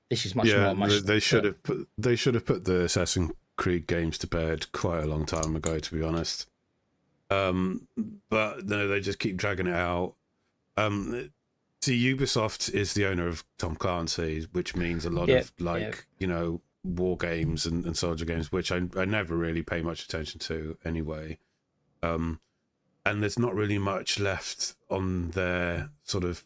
Speaker 2: this is much more.
Speaker 1: They should have put the Assassin's Creed games to bed quite a long time ago, to be honest. But no, they just keep dragging it out. Ubisoft is the owner of Tom Clancy, which means a lot of war games and soldier games, which I never really pay much attention to anyway. And there's not really much left on their sort of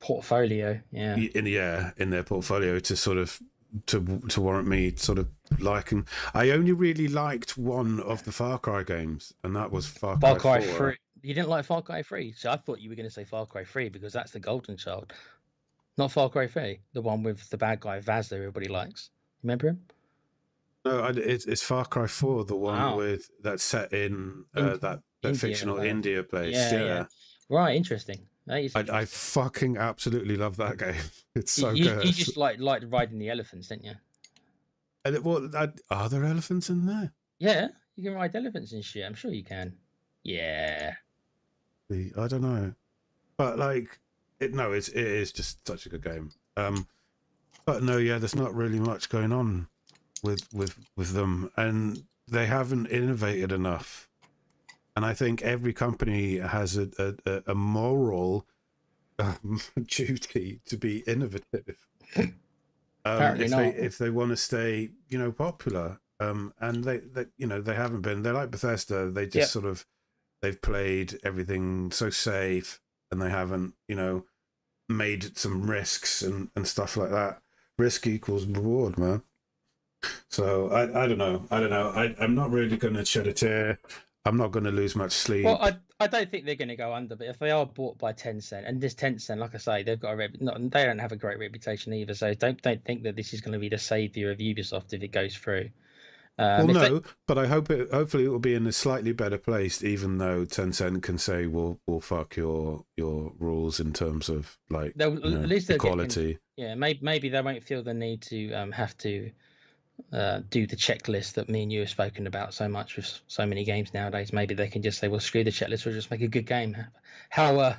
Speaker 2: portfolio,
Speaker 1: in their portfolio to sort of to warrant me sort of liking. I only really liked one of the Far Cry games, and that was Far Cry 4.
Speaker 2: 3. You didn't like Far Cry 3, so I thought you were going to say Far Cry 3 because that's the golden child, not Far Cry 3, the one with the bad guy Vaz that everybody likes. Remember him?
Speaker 1: No, it's Far Cry 4, the one with that's set in that fictional India place. Yeah.
Speaker 2: Right, interesting.
Speaker 1: I fucking absolutely love that game. It's so
Speaker 2: good. You just liked riding the elephants, didn't you?
Speaker 1: Are there elephants in there?
Speaker 2: Yeah, you can ride elephants and shit. I'm sure you can. Yeah.
Speaker 1: I don't know, but it is just such a good game. But no, there's not really much going on with them, and they haven't innovated enough. And I think every company has a moral duty to be innovative. If they want to stay, popular. And they haven't been. They're like Bethesda. They just sort of they've played everything so safe, and they haven't, made some risks and stuff like that. Risk equals reward, man. So I don't know. I'm not really going to shed a tear. I'm not going to lose much sleep.
Speaker 2: Well, I don't think they're going to go under, but if they are bought by Tencent, and this Tencent, like I say, they've got they don't have a great reputation either. So don't think that this is going to be the savior of Ubisoft if it goes through.
Speaker 1: But I hopefully it will be in a slightly better place, even though Tencent can say we'll fuck your rules in terms of at least equality.
Speaker 2: Maybe they won't feel the need to have to do the checklist that me and you have spoken about so much with so many games nowadays. Maybe they can just say, well, screw the checklist, we'll just make a good game. What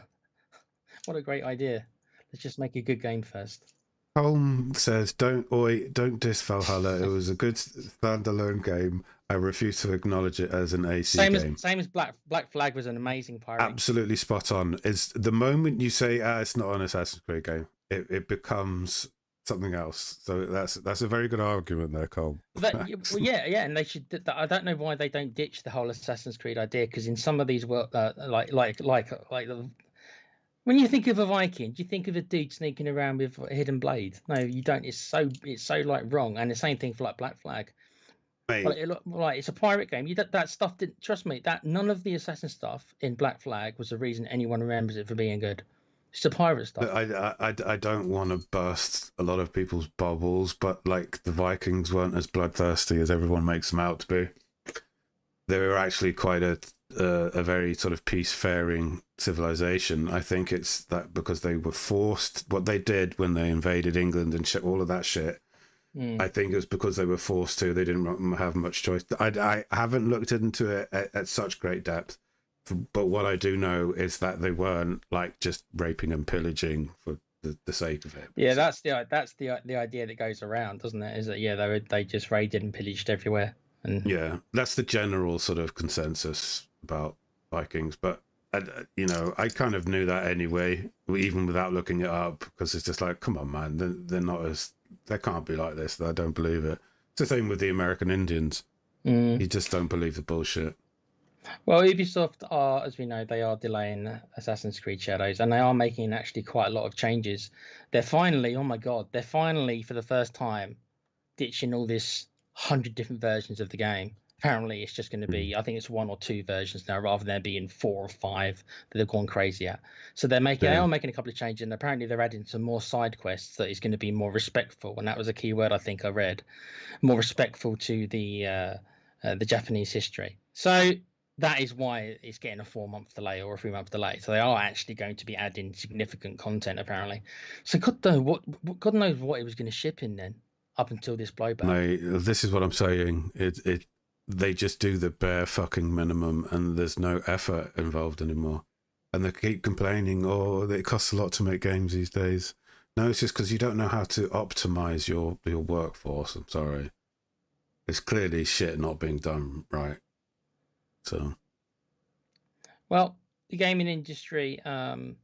Speaker 2: a great idea. Let's just make a good game first.
Speaker 1: Holm says, don't diss Valhalla. It was a good standalone game. I refuse to acknowledge it as an AC game.
Speaker 2: Same as Black Flag was an amazing pirate game.
Speaker 1: Absolutely spot on. Is the moment you say, it's not an Assassin's Creed game, it becomes something else. So that's a very good argument there, Cole.
Speaker 2: Yeah, and they should. I don't know why they don't ditch the whole Assassin's Creed idea, because in some of these when you think of a Viking, do you think of a dude sneaking around with a hidden blade? No, you don't. It's so like wrong. And the same thing for like Black Flag. Like it's a pirate game. That stuff didn't, trust me, that none of the assassin stuff in Black Flag was the reason anyone remembers it for being good. It's the pirate stuff.
Speaker 1: I don't want to burst a lot of people's bubbles, but like the Vikings weren't as bloodthirsty as everyone makes them out to be. They were actually quite a very sort of peace-faring civilization. I think it's that because they were forced, what they did when they invaded England and all of that shit. I think it was because they were forced to. They didn't have much choice. I haven't looked into it at such great depth, but what I do know is that they weren't like just raping and pillaging for the sake of it.
Speaker 2: Yeah, that's the idea that goes around, doesn't it? Is that they just raided and pillaged everywhere. And
Speaker 1: yeah, that's the general sort of consensus about Vikings. But I kind of knew that anyway, even without looking it up, because it's just like, come on, man, they're not as. They can't be like this. I don't believe it. It's the same with the American Indians. You just don't believe the bullshit.
Speaker 2: Well, Ubisoft are, as we know, they are delaying Assassin's Creed Shadows, and they are making actually quite a lot of changes. They're finally, oh my God, for the first time, ditching all this 100 different versions of the game. Apparently, it's just going to be, I think it's 1 or 2 versions now, rather than being 4 or 5 that they've gone crazy at. So they are making a couple of changes, and apparently they're adding some more side quests that is going to be more respectful. And that was a key word I think I read, more respectful to the Japanese history. So that is why it's getting a 4-month delay or a 3-month delay. So they are actually going to be adding significant content apparently. So God knows what it was going to ship in then, up until this blowback.
Speaker 1: No, this is what I'm saying. They just do the bare fucking minimum, and there's no effort involved anymore. And they keep complaining, it costs a lot to make games these days. No, it's just because you don't know how to optimize your workforce. I'm sorry. It's clearly shit not being done right. So,
Speaker 2: well, the gaming industry, it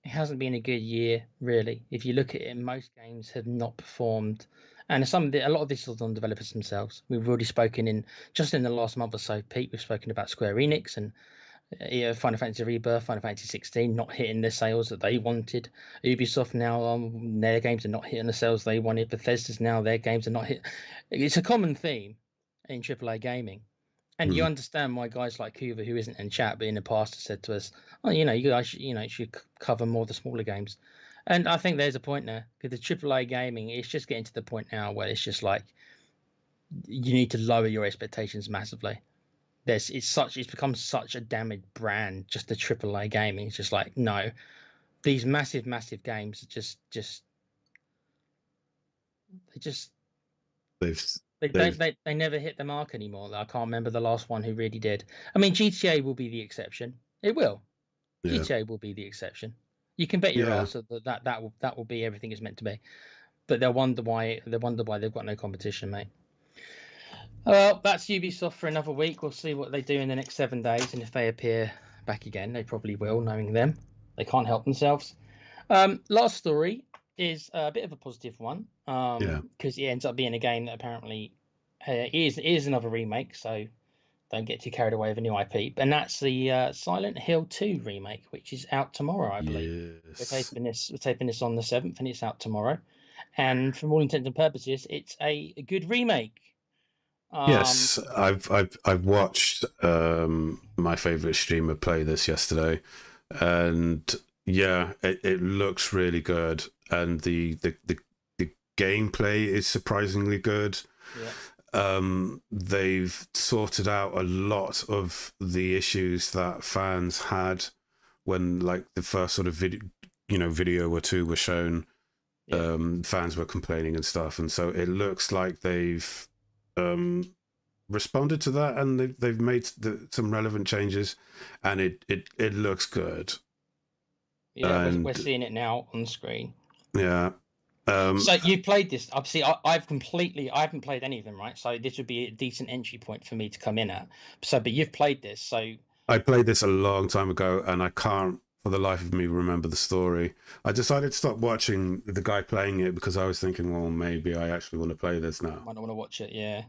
Speaker 2: hasn't been a good year, really. If you look at it, most games have not performed. And a lot of this is on developers themselves. We've already spoken in the last month or so, Pete, we've spoken about Square Enix and Final Fantasy Rebirth, Final Fantasy 16 not hitting the sales that they wanted. Ubisoft now, their games are not hitting the sales they wanted. Bethesda's now, their games are not hitting. It's a common theme in AAA gaming. And you understand why guys like Kuva, who isn't in chat, but in the past has said to us, you guys should cover more of the smaller games. And I think there's a point there, because the AAA gaming, it's just getting to the point now where it's just like you need to lower your expectations massively. It's become such a damaged brand, just the AAA gaming. It's just like, no, these massive games they never hit the mark anymore. I can't remember the last one who really did. I mean, GTA will be the exception. It will. Yeah. GTA will be the exception. You can bet your ass that will be everything it's meant to be. But they'll wonder why they've got no competition, mate. Well, that's Ubisoft for another week. We'll see what they do in the next 7 days, and if they appear back again, they probably will, knowing them. They can't help themselves. Last story is a bit of a positive one, because it ends up being a game that apparently is another remake, so don't get too carried away with a new IP. And that's the Silent Hill 2 remake, which is out tomorrow, I believe. Yes. We're taping this on the 7th, and it's out tomorrow. And from all intents and purposes, it's a good remake.
Speaker 1: Yes, I've watched my favorite streamer play this yesterday, and it looks really good, and the gameplay is surprisingly good. They've sorted out a lot of the issues that fans had when like the first sort of video or two were shown. Fans were complaining and stuff, and so it looks like they've responded to that, and they've made some relevant changes, and it looks good.
Speaker 2: Yeah, we're seeing it now on screen.
Speaker 1: Yeah,
Speaker 2: So you played this. Obviously, I haven't played any of them, right? So this would be a decent entry point for me to come in at. So, but you've played this, so
Speaker 1: I played this a long time ago, and I can't for the life of me remember the story. I decided to stop watching the guy playing it because I was thinking, well, maybe I actually want to play this now.
Speaker 2: might not want to watch it. Yeah.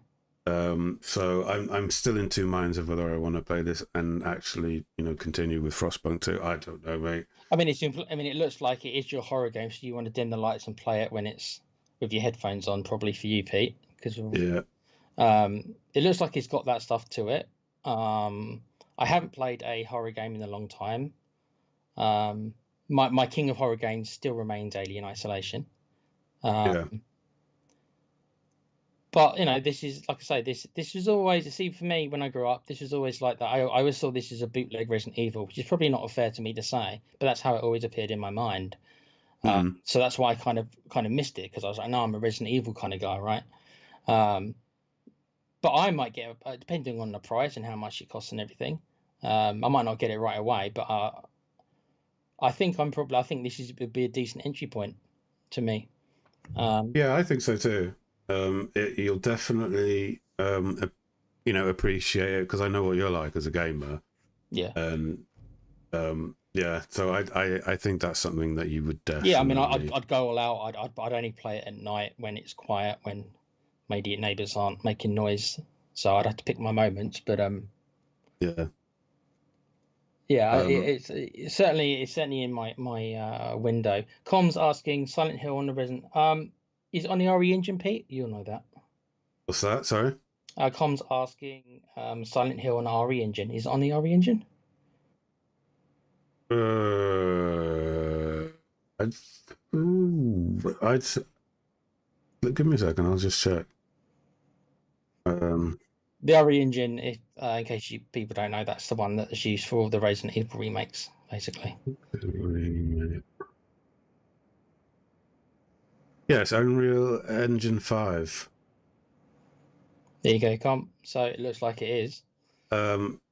Speaker 1: So I'm still in two minds of whether I want to play this and actually, continue with Frostpunk 2. I don't know, mate.
Speaker 2: I mean, it looks like it is your horror game, so you want to dim the lights and play it when it's with your headphones on, probably for you, Pete, because
Speaker 1: Yeah.
Speaker 2: it looks like it's got that stuff to it. I haven't played a horror game in a long time. My king of horror games still remains Alien Isolation.
Speaker 1: Yeah.
Speaker 2: But this is, like I say, this was always, see, for me when I grew up, this was always like that. I always saw this as a bootleg Resident Evil, which is probably not fair to me to say, but that's how it always appeared in my mind. So that's why I kind of missed it, because I was like, no, I'm a Resident Evil kind of guy, right? But I might get, depending on the price and how much it costs and everything, I might not get it right away, but I think this would be a decent entry point to me.
Speaker 1: Yeah, I think so too. You'll definitely, appreciate it because I know what you're like as a gamer.
Speaker 2: Yeah.
Speaker 1: And yeah, so I think that's something that you would definitely.
Speaker 2: Yeah, I mean, I'd go all out. I'd only play it at night when it's quiet, when my idiot neighbours aren't making noise. So I'd have to pick my moments. But
Speaker 1: yeah.
Speaker 2: Yeah, it's certainly in my window. Com's asking Silent Hill on the Resident. Is it on the RE engine, Pete? You'll know that.
Speaker 1: What's that? Sorry.
Speaker 2: Com's asking Silent Hill on the RE engine. Is it on the RE engine?
Speaker 1: I'd give me a second. I'll just check.
Speaker 2: The RE engine, if in case people don't know, that's the one that's used for all the Resident Evil remakes, basically.
Speaker 1: Yes, Unreal Engine 5.
Speaker 2: There you go, Com. So it looks like it is.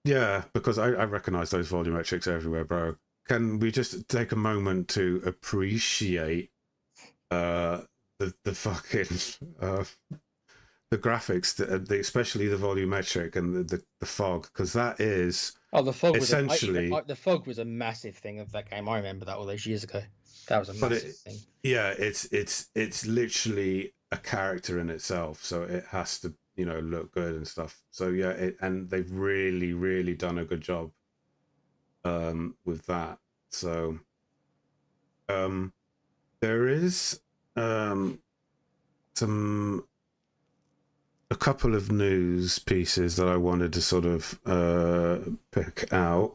Speaker 1: Yeah, because I recognize those volumetrics everywhere, bro. Can we just take a moment to appreciate the fucking the graphics, especially the volumetric and the fog, because that is
Speaker 2: the fog
Speaker 1: essentially
Speaker 2: the fog was a massive thing of that game. I remember that all those years ago. That was a massive thing.
Speaker 1: Yeah, it's literally a character in itself, so it has to look good and stuff. So yeah, and they've really done a good job with that. So there is a couple of news pieces that I wanted to sort of pick out.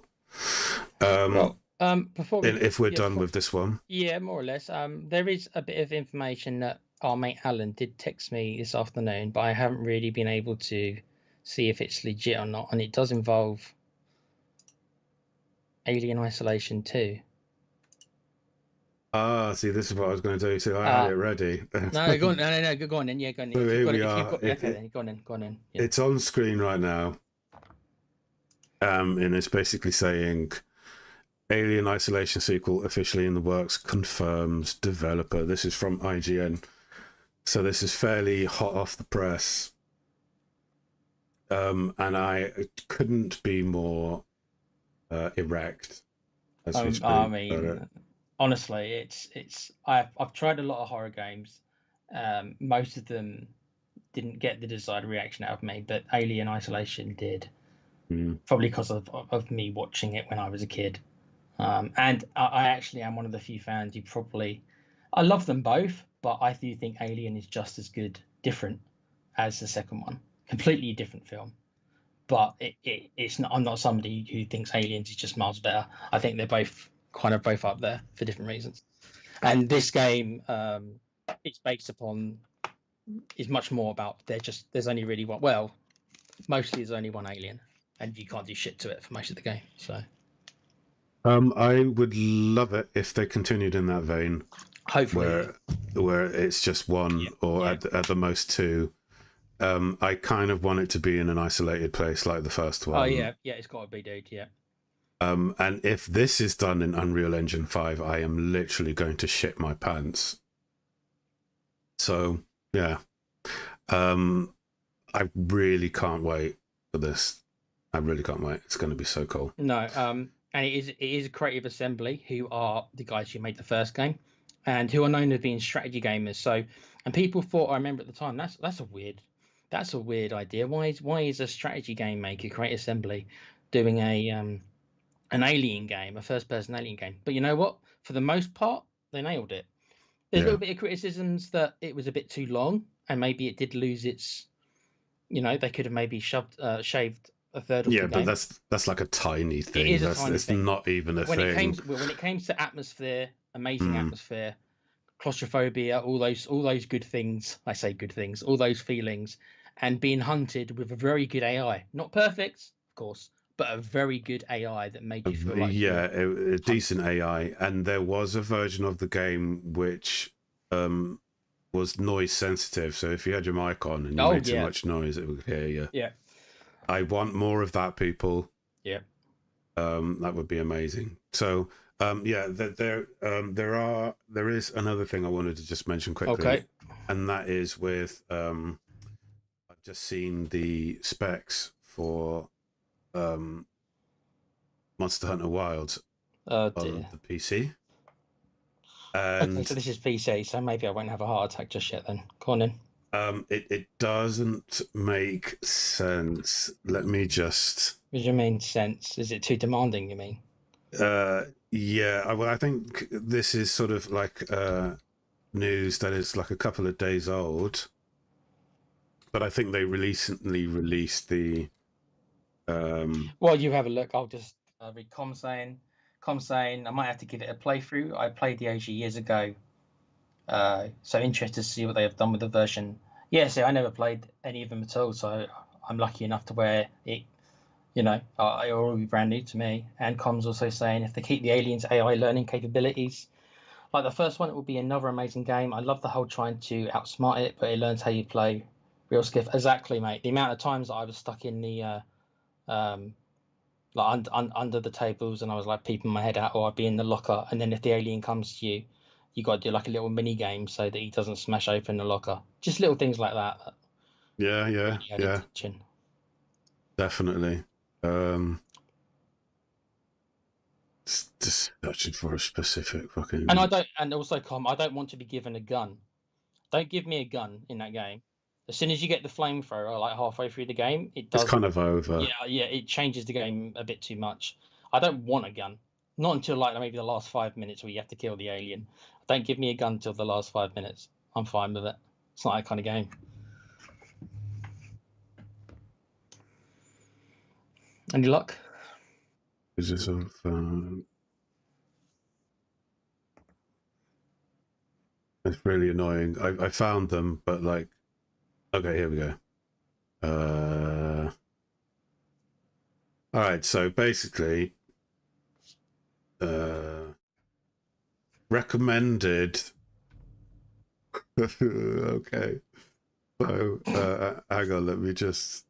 Speaker 2: Before
Speaker 1: if we're done with this one,
Speaker 2: yeah, more or less. There is a bit of information that our mate Alan did text me this afternoon, but I haven't really been able to see if it's legit or not, and it does involve Alien Isolation 2.
Speaker 1: See, this is what I was going to do. So I had it ready.
Speaker 2: No, go on. No, go on then. Yeah, go on.
Speaker 1: So here we are.
Speaker 2: Okay, then go on then. Yeah.
Speaker 1: It's on screen right now. And it's basically saying Alien Isolation sequel officially in the works, confirms developer. This is from IGN. So this is fairly hot off the press. And I couldn't be more erect as we speak.
Speaker 2: I mean, honestly, it's I've tried a lot of horror games. Most of them didn't get the desired reaction out of me, but Alien Isolation did. Probably because of me watching it when I was a kid. And I actually am one of the few fans I love them both, but I do think Alien is just as good, different as the second one. Completely different film. But it's not. I'm not somebody who thinks Aliens is just miles better. I think they're both up there for different reasons. And this game, it's based upon, is much more about there's only really one. Well, mostly there's only one alien, and you can't do shit to it for most of the game. So,
Speaker 1: I would love it if they continued in that vein.
Speaker 2: Hopefully,
Speaker 1: where it's just one or at the most two. I kind of want it to be in an isolated place like the first one.
Speaker 2: Oh yeah, it's got to be, dude. Yeah.
Speaker 1: And if this is done in Unreal Engine 5, I am literally going to shit my pants. So yeah, um, I really can't wait for this. I really can't wait. It's going to be so cool.
Speaker 2: No, and it is Creative Assembly, who are the guys who made the first game, and who are known as being strategy gamers. So, and people thought, I remember at the time, that's a weird idea. Why is a strategy game maker, Creative Assembly, doing an alien game, a first person alien game? But you know what? For the most part, they nailed it. There's a
Speaker 1: Yeah,
Speaker 2: little bit of criticisms that it was a bit too long, and maybe it did lose its. They could have maybe shaved a third off the
Speaker 1: yeah, but
Speaker 2: game.
Speaker 1: that's like a tiny
Speaker 2: It
Speaker 1: thing.
Speaker 2: is a
Speaker 1: That's
Speaker 2: tiny
Speaker 1: it's
Speaker 2: thing.
Speaker 1: not even a
Speaker 2: When it came
Speaker 1: thing.
Speaker 2: to, when it came to atmosphere, amazing
Speaker 1: Mm,
Speaker 2: atmosphere, claustrophobia, all those good things. I say good things, all those feelings, and being hunted with a very good AI, not perfect, of course, but a very good AI that made you feel like you're
Speaker 1: yeah, a
Speaker 2: hunted.
Speaker 1: decent AI, and there was a version of the game which was noise sensitive. So if you had your mic on and you
Speaker 2: Oh
Speaker 1: made too
Speaker 2: yeah,
Speaker 1: much noise, it would hear you.
Speaker 2: yeah,
Speaker 1: I want more of that, people.
Speaker 2: yeah.
Speaker 1: That would be amazing. So, yeah, there is another thing I wanted to just mention quickly,
Speaker 2: Okay.
Speaker 1: and that is with I've just seen the specs for Monster Hunter Wilds
Speaker 2: Oh
Speaker 1: on
Speaker 2: dear.
Speaker 1: the PC,
Speaker 2: Okay, so
Speaker 1: and
Speaker 2: this is PC, so maybe I won't have a heart attack just yet. Then, go on in.
Speaker 1: it doesn't make sense. Let me just.
Speaker 2: What do you mean sense? Is it too demanding? You mean?
Speaker 1: Yeah, well, I think this is sort of like news that it's like a couple of days old, but I think they recently released the.
Speaker 2: Well, you have a look. I'll just read Com saying I might have to give it a playthrough. I played the OG years ago, so interested to see what they have done with the version. Yeah, see, I never played any of them at all, so I'm lucky enough to where it, it will be brand new to me. And Com's also saying if they keep the aliens AI learning capabilities like the first one, it will be another amazing game. I love the whole trying to outsmart it, but it learns how you play real skiff. Exactly, mate. The amount of times that I was stuck in the um like under the tables, and I was like peeping my head out, or I'd be in the locker, and then if the alien comes to you, you got to do like a little mini game so that he doesn't smash open the locker. Just little things like that
Speaker 1: Yeah, yeah,
Speaker 2: really added
Speaker 1: yeah,
Speaker 2: tension.
Speaker 1: definitely. Just searching for a specific fucking.
Speaker 2: And also, I don't want to be given a gun. Don't give me a gun in that game. As soon as you get the flamethrower, like halfway through the game, it
Speaker 1: It's
Speaker 2: does.
Speaker 1: kind of over.
Speaker 2: Yeah, it changes the game a bit too much. I don't want a gun. Not until like maybe the last 5 minutes where you have to kill the alien. Don't give me a gun until the last 5 minutes. I'm fine with it. It's not that kind of game. Any luck?
Speaker 1: Is this of? It's really annoying. I found them, but like, okay, here we go. All right. So basically, recommended. Okay. So hang on, let me just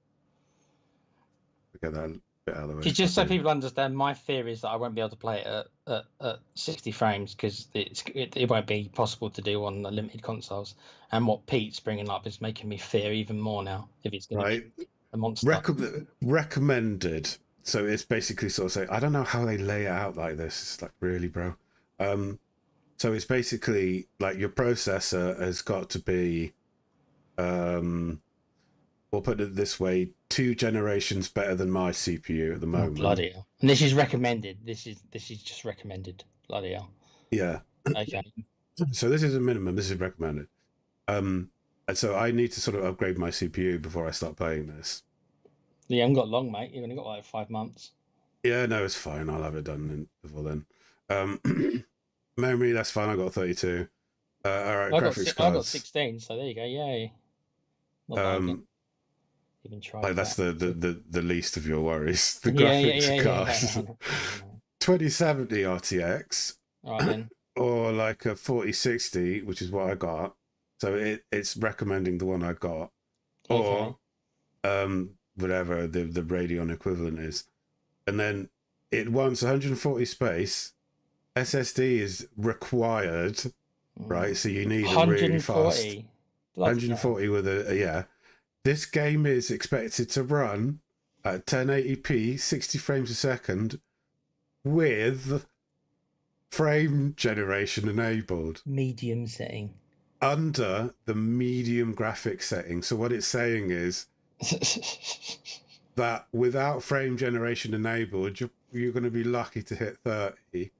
Speaker 1: get that bit out of the way.
Speaker 2: Just so people understand, my fear is that I won't be able to play it at 60 frames because it won't be possible to do on the limited consoles. And what Pete's bringing up is making me fear even more now if it's going to be a monster.
Speaker 1: Recommended. So it's basically sort of say, I don't know how they lay it out like this. It's like, really, bro. So it's basically like your processor has got to be, we'll put it this way, 2 generations better than my CPU at the
Speaker 2: Oh,
Speaker 1: moment.
Speaker 2: bloody hell. And this is recommended. This is just recommended. Bloody hell.
Speaker 1: Yeah.
Speaker 2: Okay.
Speaker 1: So this is a minimum. This is recommended. And so I need to sort of upgrade my CPU before I start playing this.
Speaker 2: You haven't got long, mate. You've only got like 5 months.
Speaker 1: Yeah, no, it's fine. I'll have it done before then. Memory, that's fine. I got 32. All right, graphics
Speaker 2: I got
Speaker 1: cards.
Speaker 2: 16, so there you go. Yay. Not that I can even try
Speaker 1: Like that's
Speaker 2: that.
Speaker 1: the least of your worries. The
Speaker 2: Yeah,
Speaker 1: graphics cards.
Speaker 2: yeah.
Speaker 1: 2070 RTX.
Speaker 2: All right then.
Speaker 1: Or like a 4060, which is what I got. So it's recommending the one I got.
Speaker 2: Okay.
Speaker 1: Or whatever the Radeon equivalent is. And then it wants 140 space. SSD is required, right? So you need a really fast.
Speaker 2: Bloody hell.
Speaker 1: 140 with yeah. This game is expected to run at 1080p, 60 frames a second, with frame generation enabled
Speaker 2: Medium setting.
Speaker 1: under the medium graphics setting. So what it's saying is that without frame generation enabled, you're going to be lucky to hit 30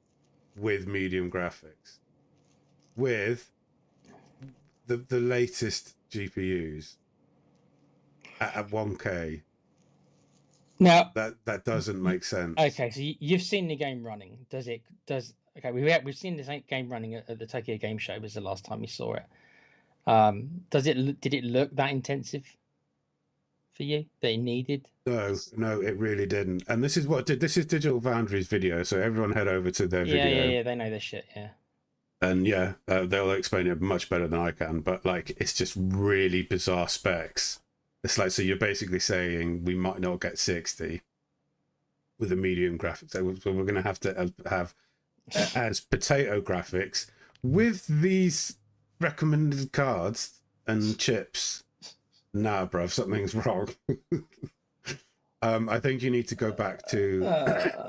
Speaker 1: with medium graphics. With the latest GPUs at 1K.
Speaker 2: Now
Speaker 1: that doesn't make sense.
Speaker 2: Okay, so you've seen the game running. Okay, we've seen this game running at the Tokyo Game Show. Was the last time we saw it. Did it look that intensive for you that it needed?
Speaker 1: No, it really didn't. And this is Digital Foundry's video, so everyone head over to their video.
Speaker 2: Yeah, they know their shit, yeah.
Speaker 1: And yeah, they'll explain it much better than I can, but like it's just really bizarre specs. It's like, so you're basically saying we might not get 60 with a medium graphics, so we're going to have as potato graphics with these recommended cards and chips. Nah, bruv, something's wrong. I think you need to go back to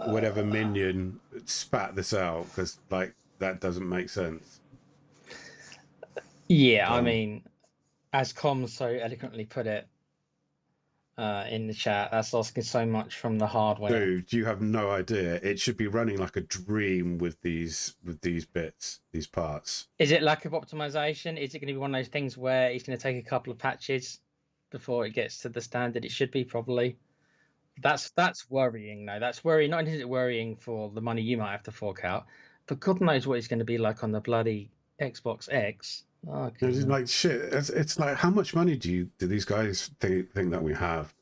Speaker 1: whatever minion spat this out, because like that doesn't make sense.
Speaker 2: Yeah, I mean, as Com so eloquently put it in the chat, that's asking so much from the hardware.
Speaker 1: Dude, you have no idea. It should be running like a dream with these bits, these parts.
Speaker 2: Is it lack of optimization? Is it going to be one of those things where it's going to take a couple of patches before it gets to the standard it should be? Probably. That's worrying though. That's worrying. Not only is it worrying for the money you might have to fork out, but God knows what it's going to be like on the bloody Xbox X. Oh,
Speaker 1: it's like shit. It's like, how much money do these guys think that we have?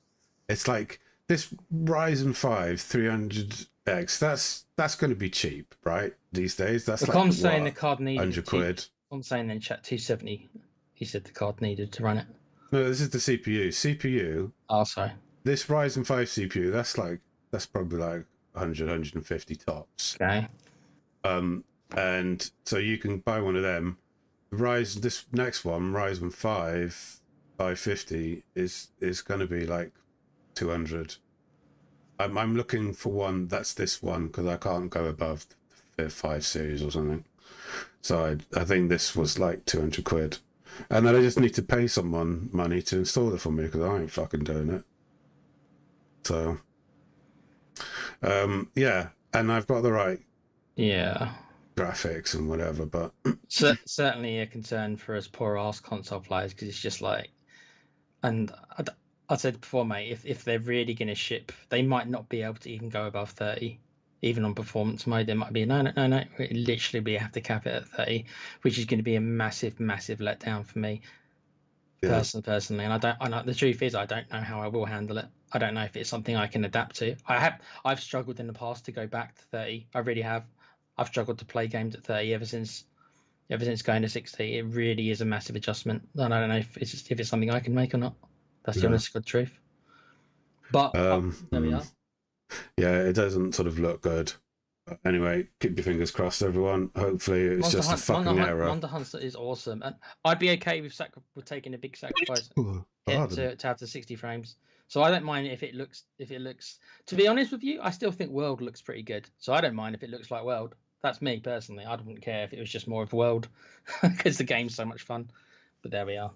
Speaker 1: It's like this Ryzen 5 300X. That's going to be cheap, right? These days, that's like,
Speaker 2: I'm saying the card needed
Speaker 1: 100 quid.
Speaker 2: I'm saying in chat 270. He said the card needed to run it.
Speaker 1: No, this is the CPU.
Speaker 2: Oh, sorry.
Speaker 1: This Ryzen 5 CPU, that's probably like 100, 150 tops.
Speaker 2: Okay.
Speaker 1: And so you can buy one of them. This next one, Ryzen 5 550, is going to be like 200. I'm looking for one that's this one, because I can't go above the 5 series or something. So I think this was like 200 quid. And then I just need to pay someone money to install it for me, because I ain't fucking doing it. So, yeah, and I've got the right graphics and whatever, but
Speaker 2: certainly a concern for us poor ass console players, because it's just like, and I said before, mate, if they're really going to ship, they might not be able to even go above 30, even on performance mode. There might be no. Literally, we have to cap it at 30, which is going to be a massive letdown for me. Personally, and the truth is, I don't know how I will handle it. I don't know if it's something I can adapt to. I've struggled in the past to go back to 30. I really have. I've struggled to play games at 30 ever since going to 60. It really is a massive adjustment, and I don't know if it's something I can make or not. That's the honest good truth. But there we are.
Speaker 1: Yeah, it doesn't sort of look good. But anyway, keep your fingers crossed, everyone. Hopefully, it's just a fucking error.
Speaker 2: Monster Hunter is awesome, and I'd be okay with taking a big sacrifice to have the 60 frames. So I don't mind if it looks. To be honest with you, I still think World looks pretty good. So I don't mind if it looks like World. That's me personally. I wouldn't care if it was just more of World, because the game's so much fun. But there we are.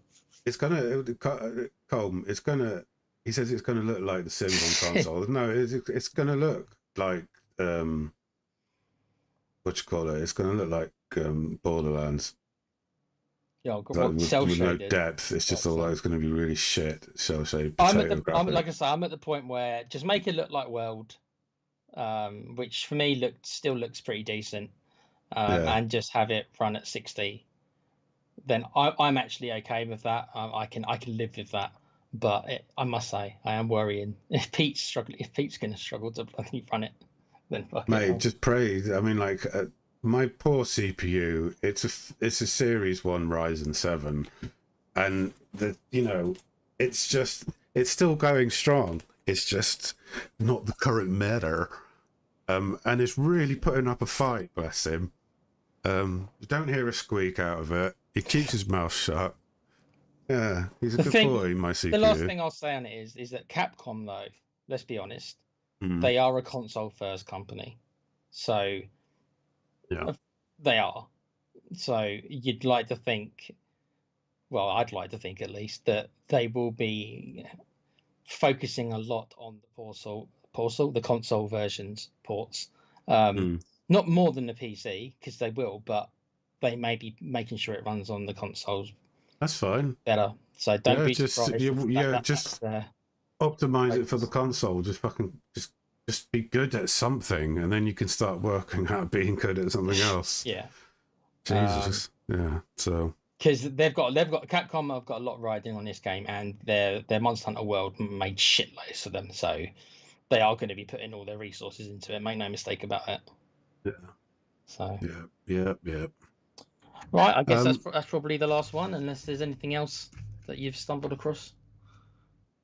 Speaker 1: It's gonna, Colm. It's gonna. He says it's gonna look like The Sims on console. No, it's gonna look like what you call it? It's gonna look like Borderlands.
Speaker 2: Yeah,
Speaker 1: like with no depth. It's just all like, it's going to be really shit. Cell shaded.
Speaker 2: Like I say, I'm at the point where just make it look like World, which for me still looks pretty decent, and just have it run at 60. Then I'm actually okay with that. I can live with that. But I must say, I am worrying if Pete's going to struggle to run it, then
Speaker 1: mate, just pray. I mean, like. My poor CPU, it's a Series 1 Ryzen 7, and it's still going strong. It's just not the current matter, and it's really putting up a fight. Bless him. You don't hear a squeak out of it. He keeps his mouth shut. Yeah, he's a
Speaker 2: The
Speaker 1: good
Speaker 2: thing-
Speaker 1: boy, my CPU.
Speaker 2: The last thing I'll say on it is that Capcom, though, let's be honest, they are a console first company, so
Speaker 1: Yeah.
Speaker 2: they are. So you'd like to think, well, I'd like to think at least, that they will be focusing a lot on the console versions ports. Not more than the PC, because they will, but they may be making sure it runs on the consoles
Speaker 1: That's fine.
Speaker 2: better. So don't be surprised.
Speaker 1: Just optimize it for the console. Just fucking just be good at something, and then you can start working out being good at something else.
Speaker 2: Yeah.
Speaker 1: Jesus. Yeah. So.
Speaker 2: Because Capcom have got a lot riding on this game, and their Monster Hunter World made shitloads of them, so they are going to be putting all their resources into it. Make no mistake about it.
Speaker 1: Yeah.
Speaker 2: So.
Speaker 1: Yeah.
Speaker 2: Right, I guess that's probably the last one, unless there's anything else that you've stumbled across.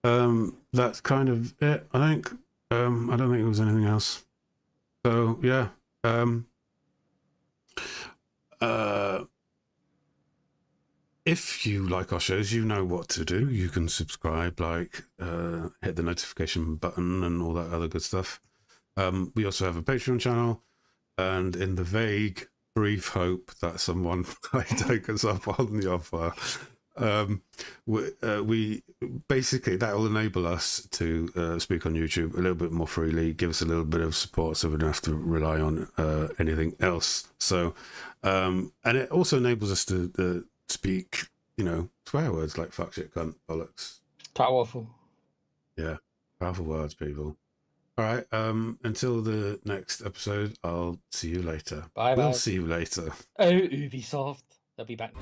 Speaker 1: That's kind of it. I think. I don't think there was anything else. So yeah. If you like our shows, you know what to do. You can subscribe, hit the notification button and all that other good stuff. We also have a Patreon channel, and in the vague, brief hope that someone might take us up on the offer, we basically, that will enable us to speak on YouTube a little bit more freely, give us a little bit of support so we don't have to rely on anything else. So, and it also enables us to speak, swear words like fuck, shit, cunt, bollocks.
Speaker 2: Powerful.
Speaker 1: Yeah, powerful words, people. All right, until the next episode, I'll see you later.
Speaker 2: Bye.
Speaker 1: We'll see you later.
Speaker 2: Oh, Ubisoft. They'll be back.